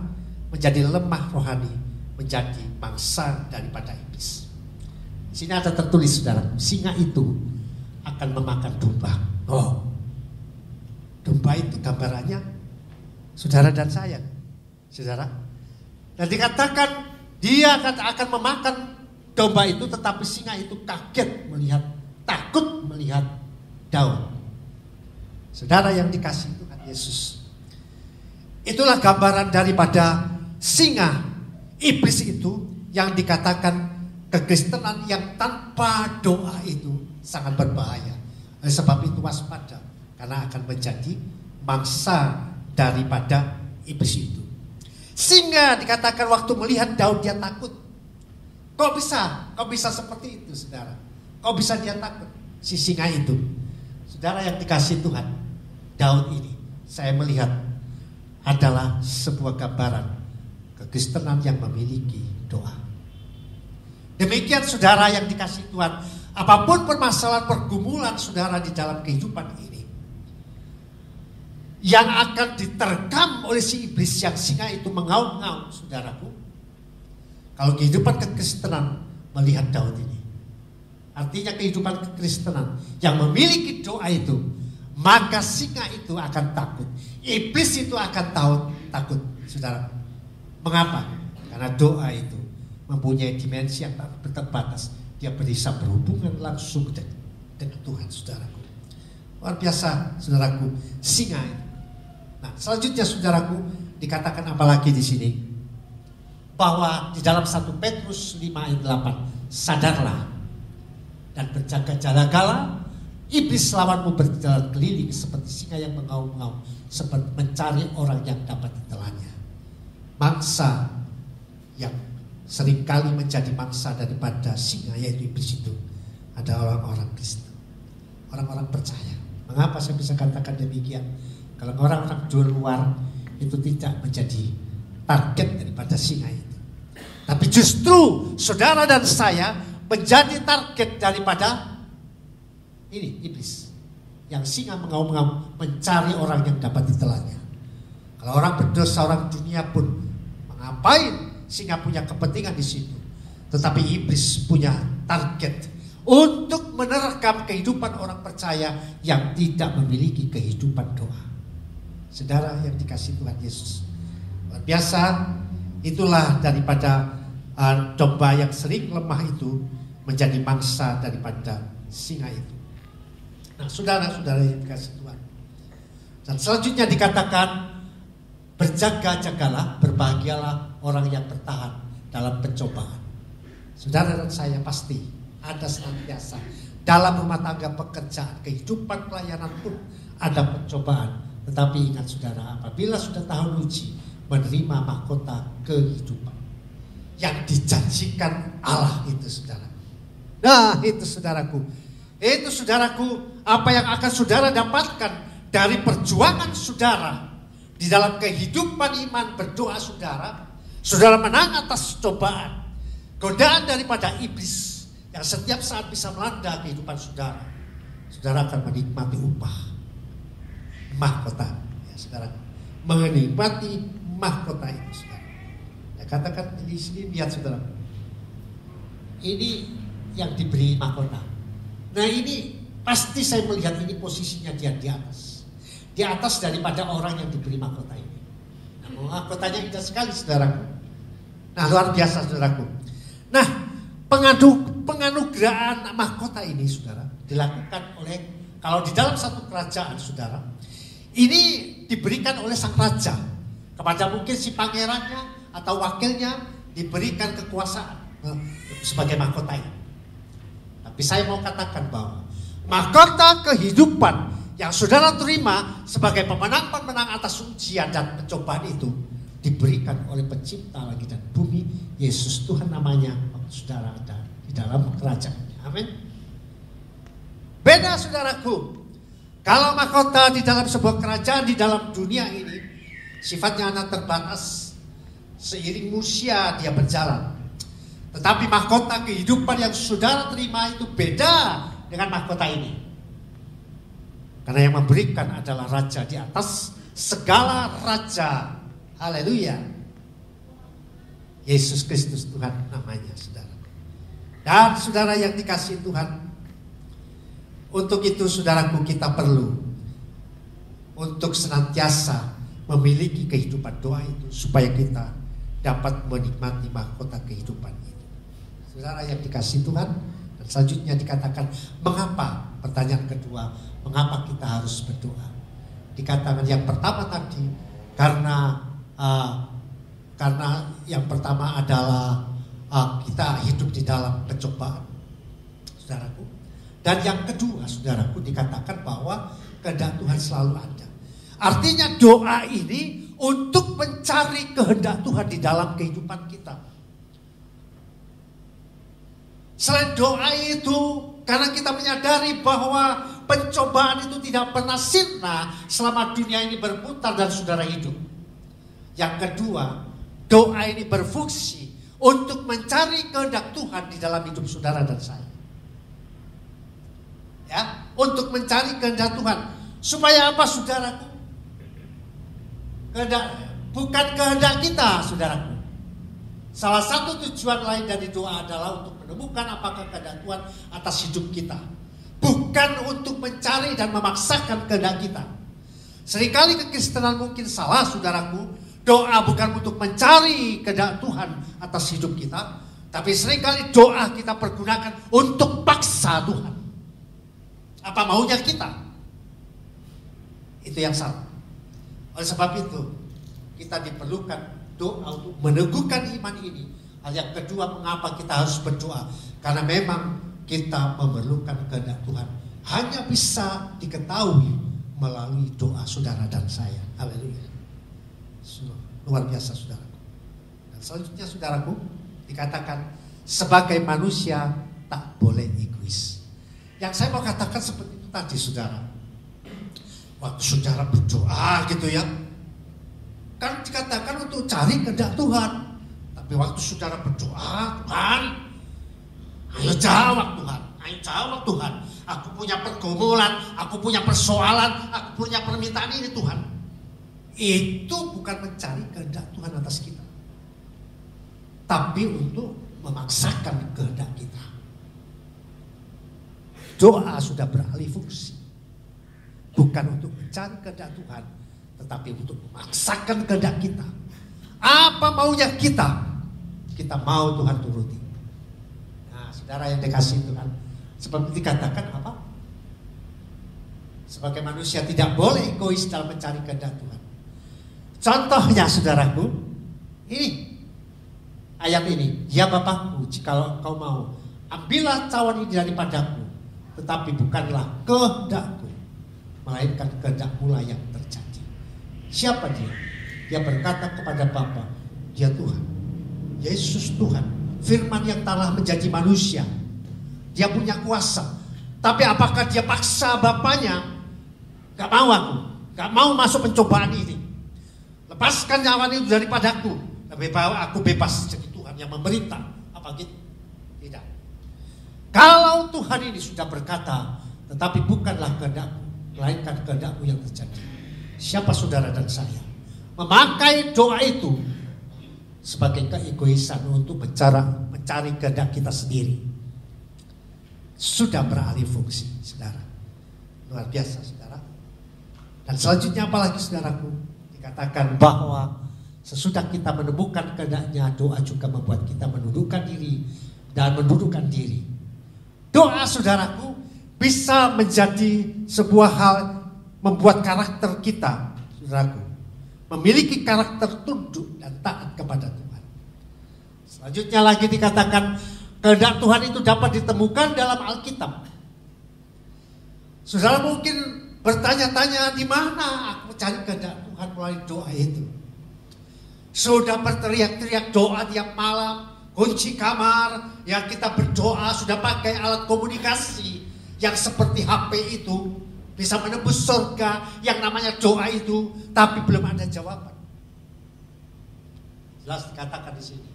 B: menjadi lemah rohani, menjadi mangsa daripada iblis. Di sini ada tertulis, saudara, singa itu akan memakan domba. Oh, domba itu gambarannya saudara dan saya, saudara. Dan dikatakan dia akan memakan domba itu, tetapi singa itu kaget melihat, takut melihat daun. Saudara yang dikasihi Tuhan Yesus, itulah gambaran daripada singa iblis itu, yang dikatakan kekristenan yang tanpa doa itu sangat berbahaya. Oleh sebab itu waspada, karena akan menjadi mangsa daripada iblis itu. Singa dikatakan waktu melihat daun dia takut. Kok bisa seperti itu, saudara? Kok bisa dia takut, si singa itu? Saudara yang dikasihi Tuhan, daun ini saya melihat adalah sebuah gambaran kekristenan yang memiliki doa. Demikian, saudara yang dikasihi Tuhan, apapun permasalahan pergumulan saudara di dalam kehidupan ini, yang akan diterkam oleh si iblis yang singa itu mengaum-ngaum, saudaraku. Kalau kehidupan kekristenan melihat daun ini, artinya kehidupan kekristenan yang memiliki doa itu, maka singa itu akan takut, iblis itu akan takut, saudara. Mengapa? Karena doa itu mempunyai dimensi yang tak terbatas. Dia bisa berhubungan langsung dengan Tuhan, saudaraku. Luar biasa, saudaraku, singa itu. Nah, selanjutnya, saudaraku, dikatakan apa lagi di sini? Bahwa di dalam 1 Petrus 5 ayat 8, sadarlah dan berjaga-jagalah
C: Iblis lawanmu berjalan keliling seperti singa yang mengaum-ngaum, seperti mencari orang yang dapat ditelannya. Mangsa yang seringkali menjadi mangsa daripada singa, yaitu iblis itu, ada orang-orang Kristen, orang-orang percaya. Mengapa saya bisa katakan demikian? Kalau orang-orang di luar itu tidak menjadi target daripada singa itu, tapi justru saudara dan saya menjadi target daripada ini iblis, yang singa mengaum-ngaum mencari orang yang dapat ditelannya. Kalau orang berdosa, orang dunia pun mengapain? Singa punya kepentingan di situ, tetapi iblis punya target untuk menerkam kehidupan orang percaya yang tidak memiliki kehidupan doa. Saudara yang dikasihi Tuhan Yesus, luar biasa. Itulah daripada domba yang sering lemah itu menjadi mangsa daripada singa itu. Nah, saudara-saudara yang dikasihi Tuhan, dan selanjutnya dikatakan, berjaga-jagalah, berbahagialah orang yang bertahan dalam pencobaan. Saudara dan saya pasti ada senantiasa dalam rumah tangga, pekerjaan, kehidupan, pelayanan pun ada pencobaan. Tetapi ingat saudara, apabila sudah tahan uji, menerima mahkota kehidupan yang dijanjikan Allah itu, saudara. Nah, itu saudaraku, apa yang akan saudara dapatkan dari perjuangan saudara di dalam kehidupan iman berdoa saudara. Saudara menang atas cobaan, godaan daripada iblis yang setiap saat bisa melanda kehidupan saudara. Saudara akan menikmati upah mahkota, ya saudara, menikmati mahkota itu, saudara. Ya, katakan di sini, lihat saudara, ini yang diberi mahkota. Nah, ini pasti saya melihat ini posisinya dia di atas daripada orang yang diberi mahkota ini. Nah, mahkotanya indah sekali, saudaraku. Nah, luar biasa, saudaraku. Nah, penganugerahan mahkota ini, saudara, dilakukan oleh, kalau di dalam satu kerajaan, saudara, ini diberikan oleh sang raja kepada mungkin si pangerannya atau wakilnya, diberikan kekuasaan sebagai mahkota ini. Tapi saya mau katakan bahwa mahkota kehidupan yang saudara terima sebagai pemenang-pemenang atas ujian dan pencobaan itu diberikan oleh pencipta langit dan bumi, Yesus Tuhan namanya, saudara ada di dalam kerajaannya. Amin. Beda, saudaraku, kalau mahkota di dalam sebuah kerajaan di dalam dunia ini sifatnya hanya terbatas, seiring usia dia berjalan. Tetapi mahkota kehidupan yang saudara terima itu beda dengan mahkota ini. Karena yang memberikan adalah raja di atas segala raja. Haleluya. Yesus Kristus Tuhan namanya, saudara. Dan saudara yang dikasihi Tuhan, untuk itu saudaraku, kita perlu untuk senantiasa memiliki kehidupan doa itu, supaya kita dapat menikmati mahkota kehidupan itu. Saudara yang dikasihi Tuhan, dan selanjutnya dikatakan, mengapa? Pertanyaan kedua, mengapa kita harus berdoa? Dikatakan yang pertama tadi, karena yang pertama adalah kita hidup di dalam pencobaan, saudaraku. Dan yang kedua, saudaraku, dikatakan bahwa kehendak Tuhan selalu ada. Artinya doa ini untuk mencari kehendak Tuhan di dalam kehidupan kita. Selain doa itu, karena kita menyadari bahwa pencobaan itu tidak pernah sirna selama dunia ini berputar dan saudara hidup. Yang kedua, doa ini berfungsi untuk mencari kehendak Tuhan di dalam hidup saudara dan saya. Ya, untuk mencari kehendak Tuhan. Supaya apa, saudaraku? Bukan kehendak kita, saudaraku. Salah satu tujuan lain dari doa adalah untuk menemukan apakah kehendak Tuhan atas hidup kita. Bukan untuk mencari dan memaksakan kehendak kita. Seringkali kekristenan mungkin salah, saudaraku. Doa bukan untuk mencari kehendak Tuhan atas hidup kita. Tapi seringkali doa kita pergunakan untuk paksa Tuhan. Apa maunya kita. Itu yang salah. Oleh sebab itu, kita diperlukan doa untuk meneguhkan iman ini. Hal yang kedua, mengapa kita harus berdoa? Karena memang kita memerlukan kehendak Tuhan hanya bisa diketahui melalui doa saudara dan saya. Haleluya. Luar biasa saudaraku. Dan selanjutnya saudaraku dikatakan sebagai manusia tak boleh egois. Yang saya mau katakan seperti itu tadi saudara. Waktu saudara berdoa gitu ya, kan dikatakan untuk cari kehendak Tuhan. Tapi waktu saudara berdoa, Tuhan, ayo jawab Tuhan, ayo jawab Tuhan. Aku punya pergumulan, aku punya persoalan, aku punya permintaan ini Tuhan. Itu bukan mencari kehendak Tuhan atas kita, tapi untuk memaksakan kehendak kita. Doa sudah beralih fungsi, bukan untuk mencari kehendak Tuhan, tetapi untuk memaksakan kehendak kita. Apa maunya kita mau Tuhan turuti. Nah, saudara yang dikasihi Tuhan, seperti dikatakan apa? Sebagai manusia tidak boleh egois dalam mencari kehendak Tuhan. Contohnya saudaraku, ini ayat ini, ya Bapakku, jikalau engkau mau, ambillah cawan ini daripadaku, tetapi bukanlah kehendakku, melainkan kehendakmu lah yang terjadi. Siapa dia? Dia berkata kepada Bapa, dia Tuhan, Yesus Tuhan, firman yang telah menjadi manusia. Dia punya kuasa. Tapi apakah dia paksa Bapaknya? Gak mau aku, gak mau masuk pencobaan ini. Lepaskan nyawa itu daripadaku, lebih baik aku bebas jadi Tuhan yang memerintah. Apa gitu? Tidak. Kalau Tuhan ini sudah berkata, tetapi bukanlah kehendakmu, melainkan kehendakmu yang terjadi. Siapa saudara dan saya memakai doa itu sebagai keegoisan untuk mencari kehendak kita sendiri, sudah beralih fungsi, saudara. Luar biasa, saudara. Dan selanjutnya apalagi saudaraku? Dikatakan bahwa sesudah kita menemukan kehendaknya, doa juga membuat kita menundukkan diri dan mendudukkan diri. Doa saudaraku bisa menjadi sebuah hal membuat karakter kita, saudaraku, memiliki karakter tunduk dan taat kepada Tuhan. Selanjutnya lagi dikatakan kehendak Tuhan itu dapat ditemukan dalam Alkitab. Saudara mungkin bertanya-tanya, di mana aku cari kehendak Tuhan melalui doa itu? Sudah berteriak-teriak doa tiap malam, kunci kamar, yang kita berdoa sudah pakai alat komunikasi yang seperti HP itu, bisa menembus surga yang namanya doa itu, tapi belum ada jawaban. Jelas dikatakan di sini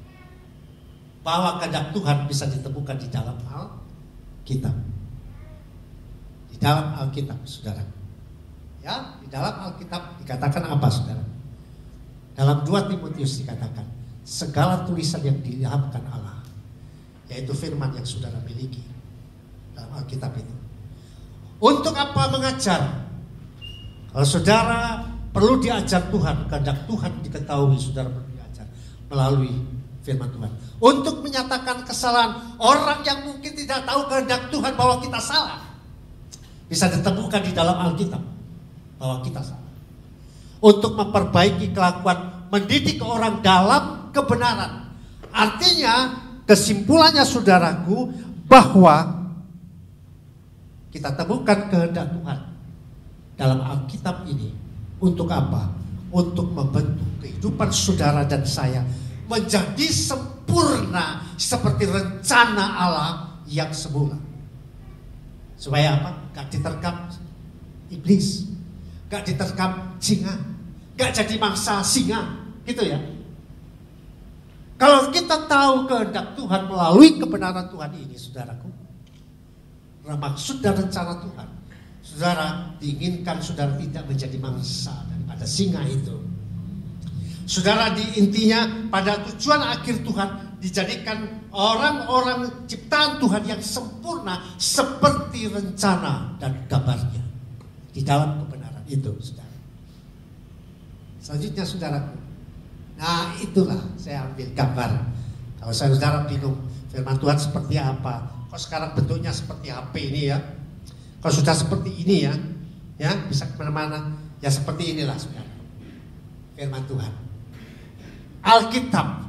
C: bahwa kehendak Tuhan bisa ditemukan di dalam Alkitab. Di dalam Alkitab, saudara. Ya, di dalam Alkitab dikatakan apa, saudara? Dalam 2 Timotius dikatakan segala tulisan yang diilhamkan Allah, yaitu firman yang saudara miliki dalam Alkitab itu. Untuk apa mengajar? Kalau saudara perlu diajar Tuhan, kehendak Tuhan diketahui, saudara perlu diajar melalui firman Tuhan. Untuk menyatakan kesalahan orang yang mungkin tidak tahu kehendak Tuhan bahwa kita salah, bisa ditemukan di dalam Alkitab bahwa kita salah. Untuk memperbaiki kelakuan, mendidik orang dalam kebenaran. Artinya kesimpulannya saudaraku bahwa kita temukan kehendak Tuhan dalam Alkitab ini untuk apa? Untuk membentuk kehidupan saudara dan saya menjadi sempurna seperti rencana Allah yang semula. Supaya apa? Gak diterkam iblis, gak diterkam singa, gak jadi mangsa singa, gitu ya. Kalau kita tahu kehendak Tuhan melalui kebenaran Tuhan ini, saudaraku, maksud dan rencana Tuhan, saudara diinginkan saudara tidak menjadi mangsa daripada singa itu. Saudara intinya pada tujuan akhir Tuhan dijadikan orang-orang ciptaan Tuhan yang sempurna seperti rencana dan gambarnya di dalam kebenaran itu, saudara. Selanjutnya saudaraku, nah itulah saya ambil gambar. Kalau saudara bingung firman Tuhan seperti apa, kok sekarang bentuknya seperti HP ini ya, kalau sudah seperti ini ya bisa kemana-mana, ya seperti inilah saudara firman Tuhan. Alkitab,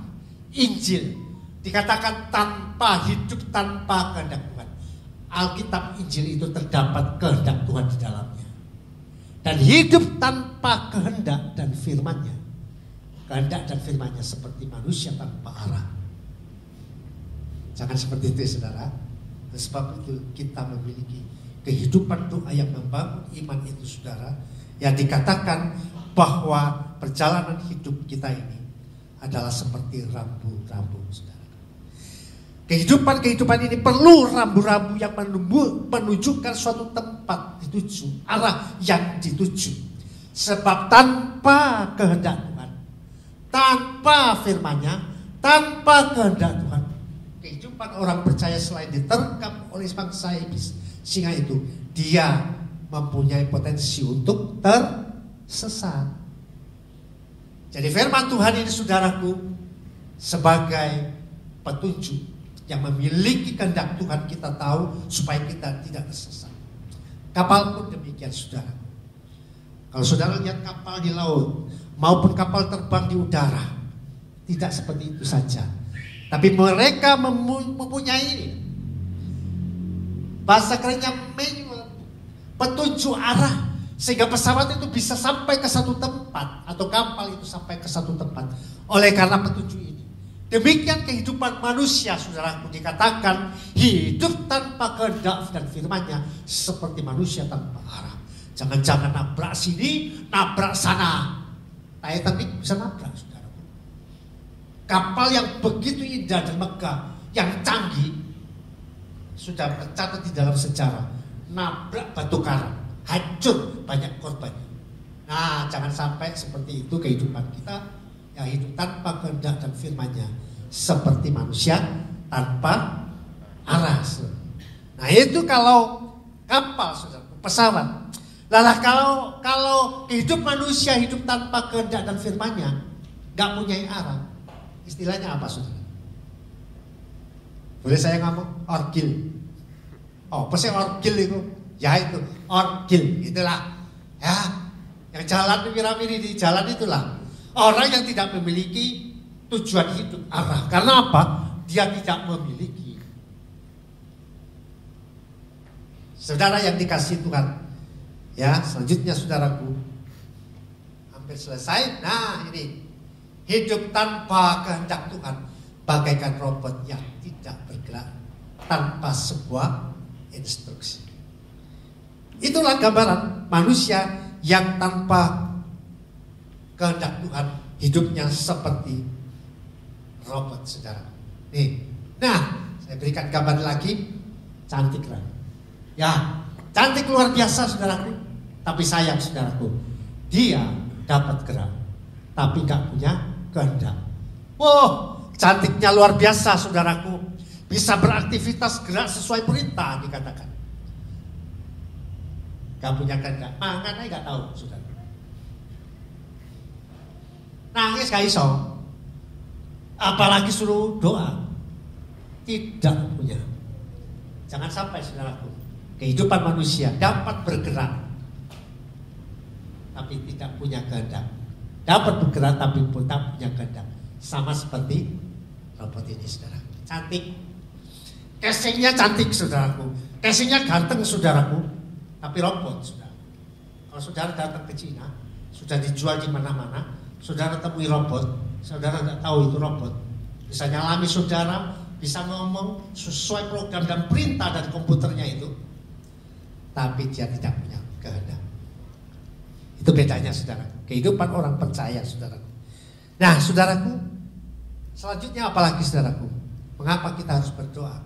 C: Injil dikatakan tanpa hidup tanpa kehendak Tuhan. Alkitab Injil itu terdapat kehendak Tuhan di dalamnya. Dan hidup tanpa kehendak dan firman-Nya. Kehendak dan firman-Nya seperti manusia tanpa arah. Jangan seperti itu, saudara. Sebab itu kita memiliki kehidupan doa yang membangun iman itu, saudara. Yang dikatakan bahwa perjalanan hidup kita ini adalah seperti rambu-rambu, saudara. Kehidupan ini perlu rambu-rambu yang menunjukkan suatu tempat dituju, arah yang dituju. Sebab tanpa kehendak Tuhan, tanpa firman-Nya, tanpa kehendak Tuhan, kehidupan orang percaya selain diterkam oleh bangsa iblis, sehingga itu dia mempunyai potensi untuk tersesat. Jadi firman Tuhan ini, saudaraku, sebagai petunjuk yang memiliki kehendak Tuhan, kita tahu supaya kita tidak tersesat. Kapal pun demikian, saudara. Kalau saudara lihat kapal di laut maupun kapal terbang di udara, tidak seperti itu saja. Tapi mereka mempunyai ini, bahasa kerennya manual, petunjuk arah, sehingga pesawat itu bisa sampai ke satu tempat atau kapal itu sampai ke satu tempat oleh karena petunjuk ini. Demikian kehidupan manusia, saudaraku, dikatakan hidup tanpa kehendak dan firman-Nya seperti manusia tanpa arah. Jangan-jangan nabrak sini, nabrak sana. Titanic bisa nabrak, saudaraku. Kapal yang begitu indah dan megah, yang canggih, sudah tercatat di dalam sejarah, nabrak batu karang, hancur, banyak korban. Nah, jangan sampai seperti itu kehidupan kita, yang hidup tanpa kehendak dan firman-Nya seperti manusia tanpa arah. Nah, itu kalau kapal, saudara, pesawat. Lalah kalau hidup manusia hidup tanpa kehendak dan firman-Nya, nggak punya arah, istilahnya apa, saudara? Boleh saya ngomong? Orgil. Oh, apa sih orgil itu? Ya itu, orgil, itulah. Ya, yang jalan piramidi di jalan itulah. Orang yang tidak memiliki tujuan hidup, arah. Karena apa? Dia tidak memiliki. Saudara yang dikasihi Tuhan, ya, selanjutnya, saudaraku, hampir selesai. Nah, ini hidup tanpa kehendak Tuhan bagaikan robot yang tidak bergerak tanpa sebuah instruksi. Itulah gambaran manusia yang tanpa kehendak Tuhan, hidupnya seperti robot, saudara. Nih, nah, saya berikan gambar lagi, cantik lah. Ya, cantik luar biasa, saudaraku. Tapi sayang, saudaraku, dia dapat gerak, tapi nggak punya kehendak. Wow, cantiknya luar biasa, saudaraku. Bisa beraktivitas gerak sesuai perintah, dikatakan. Gak punya kehendak, mangan aja gak tahu, saudara. Nangis gak iso, apalagi suruh doa, tidak punya. Jangan sampai, saudaraku, kehidupan manusia dapat bergerak tapi tidak punya kehendak, dapat bergerak tapi tak punya kehendak, sama seperti robot ini, saudara. Cantik, casingnya cantik, saudaraku, casingnya ganteng, saudaraku, tapi robot, saudara. Kalau saudara datang ke Cina, sudah dijual di mana-mana, saudara temui robot, saudara tidak tahu itu robot. Bisa nyalami saudara, bisa ngomong sesuai program dan perintah dari komputernya itu, tapi dia tidak punya kehendak. Itu bedanya, saudara. Kehidupan orang percaya, saudara. Nah, saudaraku, selanjutnya apalagi, saudaraku? Mengapa kita harus berdoa?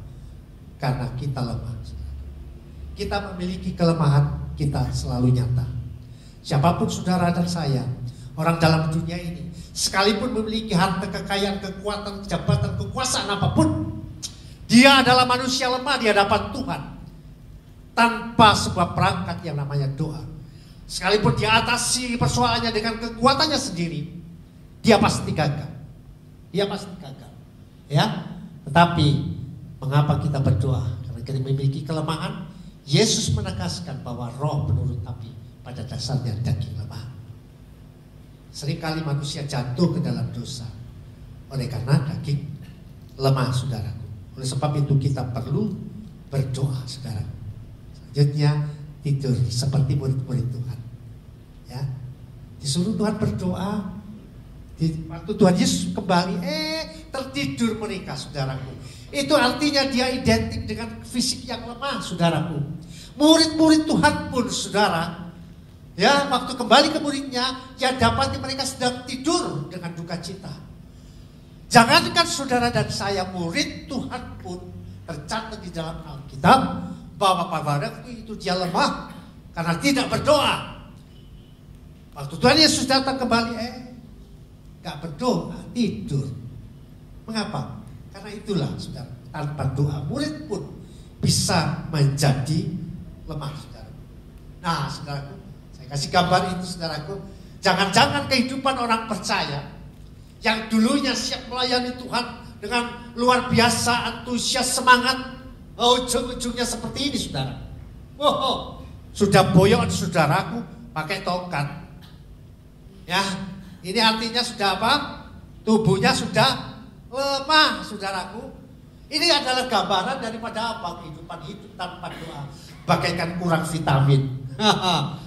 C: Karena kita lemah, saudara. Kita memiliki kelemahan, kita selalu nyata. Siapapun saudara dan saya, orang dalam dunia ini, sekalipun memiliki harta, kekayaan, kekuatan, jabatan, kekuasaan apapun, dia adalah manusia lemah di hadapan Tuhan. Tanpa sebuah perangkat yang namanya doa. Sekalipun dia atasi persoalannya dengan kekuatannya sendiri, dia pasti gagal. Dia pasti gagal. Ya, tetapi mengapa kita berdoa? Karena kita memiliki kelemahan. Yesus menegaskan bahwa roh menurut tapi pada dasarnya daging lemah. Seringkali manusia jatuh ke dalam dosa oleh karena daging lemah, saudaraku. Oleh sebab itu kita perlu berdoa, saudara. Selanjutnya tidur seperti murid-murid Tuhan. Ya, disuruh Tuhan berdoa. Waktu Tuhan Yesus kembali, tertidur mereka, saudaraku. Itu artinya dia identik dengan fisik yang lemah, saudaraku. Murid-murid Tuhan pun, saudara, ya, waktu kembali ke muridnya, dia dapati mereka sedang tidur dengan duka cita. Jangankan saudara dan saya, murid Tuhan pun tercatat di dalam Alkitab bahwa pada waktu itu dia lemah karena tidak berdoa. Waktu Tuhan Yesus datang kembali, gak berdoa, tidur. Mengapa? Karena itulah, saudara, tanpa doa murid pun bisa menjadi lemah, saudara. Nah, saudaraku, saya kasih gambar itu, saudaraku. Jangan-jangan kehidupan orang percaya yang dulunya siap melayani Tuhan dengan luar biasa antusias, semangat, ujung-ujungnya seperti ini, saudara. Sudah boyok, saudaraku, pakai tongkat. Ya, ini artinya sudah apa? Tubuhnya sudah lemah, saudaraku. Ini adalah gambaran daripada apa? Kehidupan hidup tanpa doa, bagaikan kurang vitamin.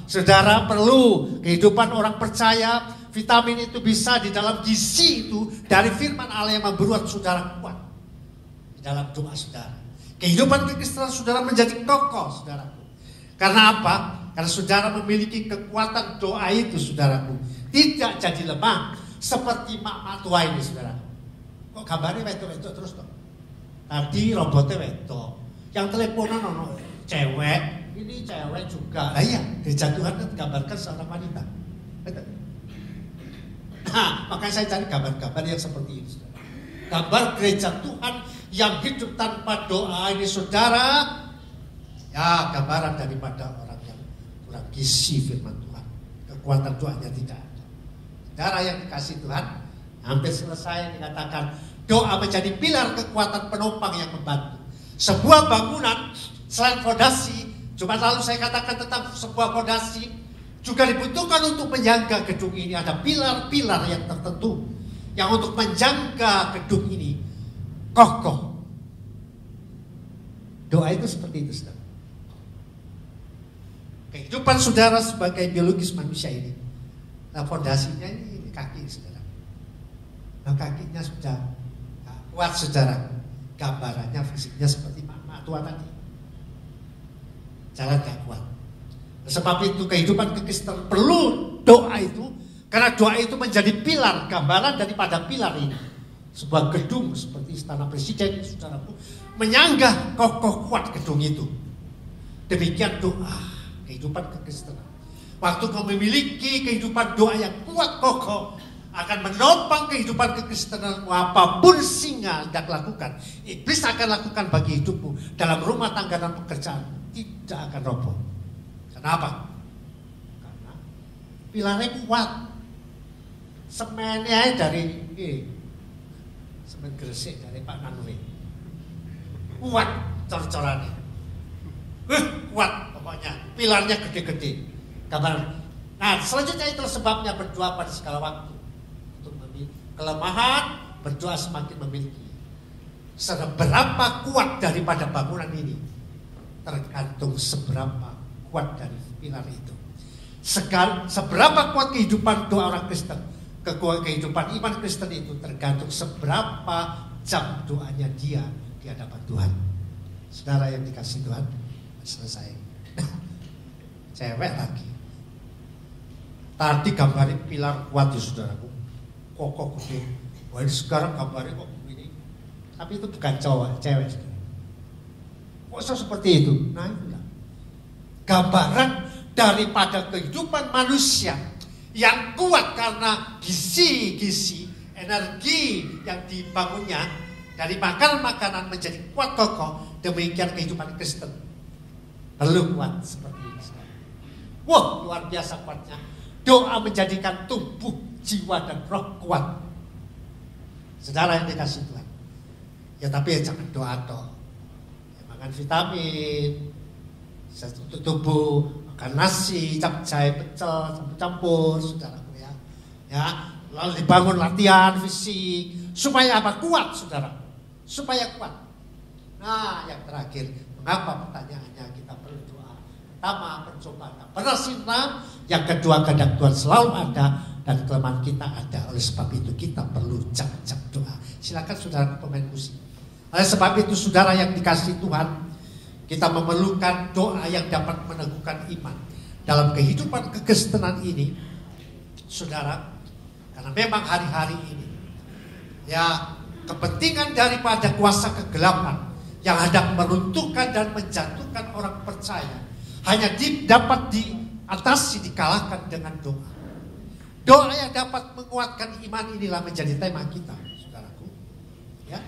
C: Saudara perlu kehidupan orang percaya. Vitamin itu bisa di dalam gizi itu dari firman Allah yang membuat saudara kuat di dalam doa, saudara. Kehidupan kekristenan saudara menjadi kokoh, saudaraku. Karena apa? Karena saudara memiliki kekuatan doa itu, saudaraku. Tidak jadi lemah seperti mak tua ini, saudara. Kok gambarnya wedok-wedok terus kok? Tadi robotnya wedok, yang teleponan ono cewek, ini cewek juga. Nah iya, gereja Tuhan kan digambarkan seorang wanita. Nah, makanya saya cari gambar-gambar yang seperti ini, saudara. Gambar gereja Tuhan yang hidup tanpa doa ini, saudara. Ya, gambaran daripada orang yang kurang gizi firman Tuhan. Kekuatan doanya tidak ada. Saudara yang dikasih Tuhan, hampir selesai dikatakan doa menjadi pilar kekuatan penopang yang membantu. Sebuah bangunan selain fondasi, Jumat lalu saya katakan tentang sebuah fondasi, juga dibutuhkan untuk menjaga gedung ini. Ada pilar-pilar yang tertentu yang untuk menjaga gedung ini kokoh. Doa itu seperti itu, saudara. Kehidupan saudara sebagai biologis manusia ini, nah fondasinya ini kaki, saudara. Nah kakinya sudah kuat, saudara. Gambarannya fisiknya seperti mak tua tadi. Jalan gak kuat. Sebab itu kehidupan kekristenan perlu doa itu, karena doa itu menjadi pilar, gambaran daripada pilar ini. Sebuah gedung seperti istana presiden, saudaraku, menyanggah kokoh kuat gedung itu. Demikian doa kehidupan kekristenan. Waktu kau memiliki kehidupan doa yang kuat kokoh, akan menopang kehidupan kekristenan. Apapun singa hendak lakukan, iblis akan lakukan bagi hidupmu dalam rumah tangga dan pekerjaan, tidak akan roboh. Kenapa? Karena pilarnya kuat. Semennya dari semen Gresik dari Pak Nanuri. Kuat cor-corannya. Kuat pokoknya. Pilarnya gede-gede. Gambar. Nah, selanjutnya itu sebabnya berdoa pada segala waktu. Untuk memiliki kelemahan, berdoa semakin memiliki. Seberapa kuat daripada bangunan ini tergantung seberapa kuat dari pilar itu. Seberapa kuat kehidupan doa orang Kristen, kehidupan iman Kristen itu tergantung seberapa jam doanya dia di hadapan Tuhan. Saudara yang dikasih Tuhan, selesai. Cewek lagi. Tadi gambarin pilar kuat ya, saudaraku. Kokoh gede. Wah, ini sekarang gambarnya kok begini. Tapi itu bukan cowok, cewek. Kok seperti itu? Nah, itulah gambaran daripada kehidupan manusia yang kuat karena gizi, energi yang dibangunnya dari makanan menjadi kuat kokoh. Demikian kehidupan Kristen perlu kuat seperti ini. Wah, luar biasa kuatnya. Doa menjadikan tubuh, jiwa dan roh kuat. Saudara yang dikasih Tuhan. Ya tapi ya jangan doa toh. Ya, makan vitamin, untuk tubuh, makan nasi, capcay, pecel, campur, saudaraku ya. Ya, lalu dibangun latihan fisik supaya apa? Kuat, saudara. Supaya kuat. Nah, yang terakhir Mengapa pertanyaannya kita perlu doa? Pertama, pencobaan tak pernah sirna. Yang kedua, kehendak Tuhan selalu ada dan kelemahan kita ada. Oleh sebab itu kita perlu jam-jam doa. Silakan saudara pemain musik. Oleh sebab itu saudara yang dikasihi Tuhan, kita memerlukan doa yang dapat meneguhkan iman dalam kehidupan kekristenan ini, saudara. Karena memang hari-hari ini, ya, kepentingan daripada kuasa kegelapan yang hendak meruntuhkan dan menjatuhkan orang percaya hanya dapat diatasi, dikalahkan dengan doa. Doa yang dapat menguatkan iman inilah menjadi tema kita, saudaraku. Ya,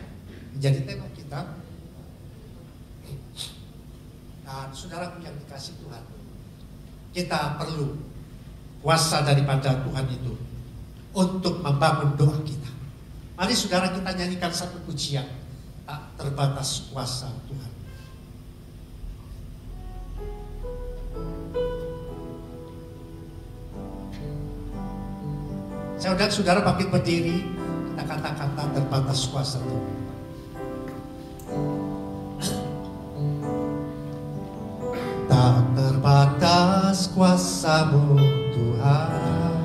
C: menjadi tema kita. Dan saudaraku yang dikasihi Tuhan, kita perlu kuasa daripada Tuhan itu untuk membangun doa kita. Mari saudara kita nyanyikan satu pujian, tak terbatas kuasa Tuhan. Saya undang saudara bangkit berdiri, kita katakan tak terbatas kuasa Tuhan. Tak terbatas kuasa-Mu Tuhan,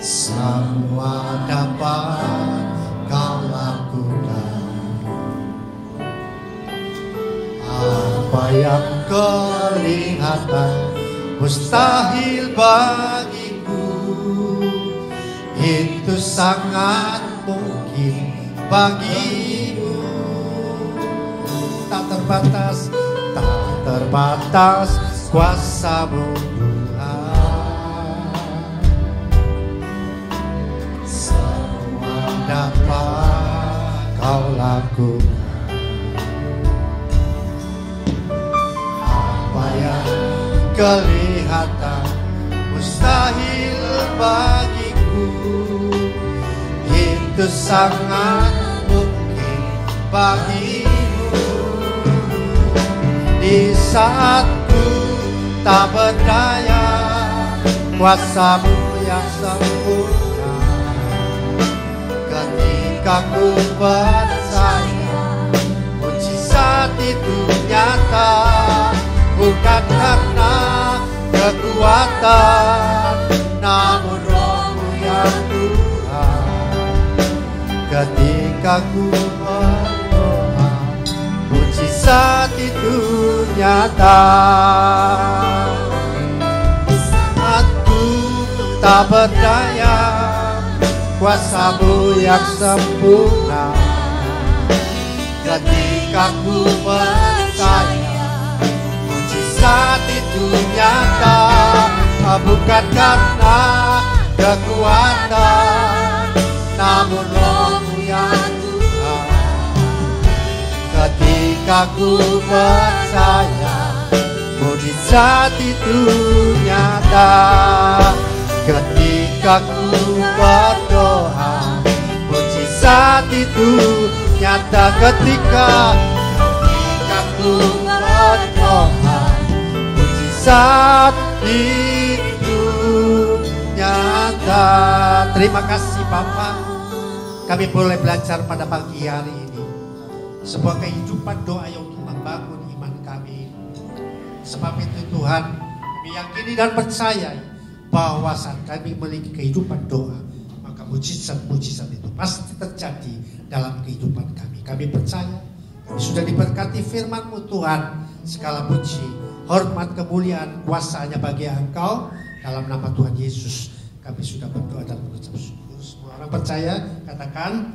C: semua dapat Kau lakukan. Apa yang kelihatan mustahil bagiku, itu sangat mungkin bagimu. Tak terbatas, tak terbatas kuasa-Mu Tuhan, semua dapat Kau lakukan. Apa yang kelihatan mustahil bagiku, itu sangat mungkin bagimu. Di saat ku tak berdaya, kuasa-Mu yang sempurna. Ketika ku percaya, mujizat itu nyata, bukan karena kekuatan, namun Roh-Mu yang Tuhan. Ketika ku berdoa, mujizat itu nyata. Saat ku tak berdaya, kuasa-Mu yang sempurna. Ketika ku percaya, mujizat itu nyata, bukan karena kekuatan, namun Roh-Mu yang Tuhan. Ketika ku percaya, mujizat itu nyata. Ketika ku berdoa, mujizat itu nyata. Ketika ku berdoa, mujizat itu nyata. Terima kasih Bapak, kami boleh belajar pada pagi hari ini sebuah kehidupan doa yang untuk membangun iman kami. Sebab itu Tuhan, kami yakini dan percaya bahwa saat kami memiliki kehidupan doa, maka mujizat-mujizat itu pasti terjadi dalam kehidupan kami. Kami percaya kami sudah diberkati firman-Mu Tuhan. Segala puji, hormat, kemuliaan, kuasa-Nya bagi Engkau. Dalam nama Tuhan Yesus kami sudah berdoa dan mengucap syukur. Semua orang percaya katakan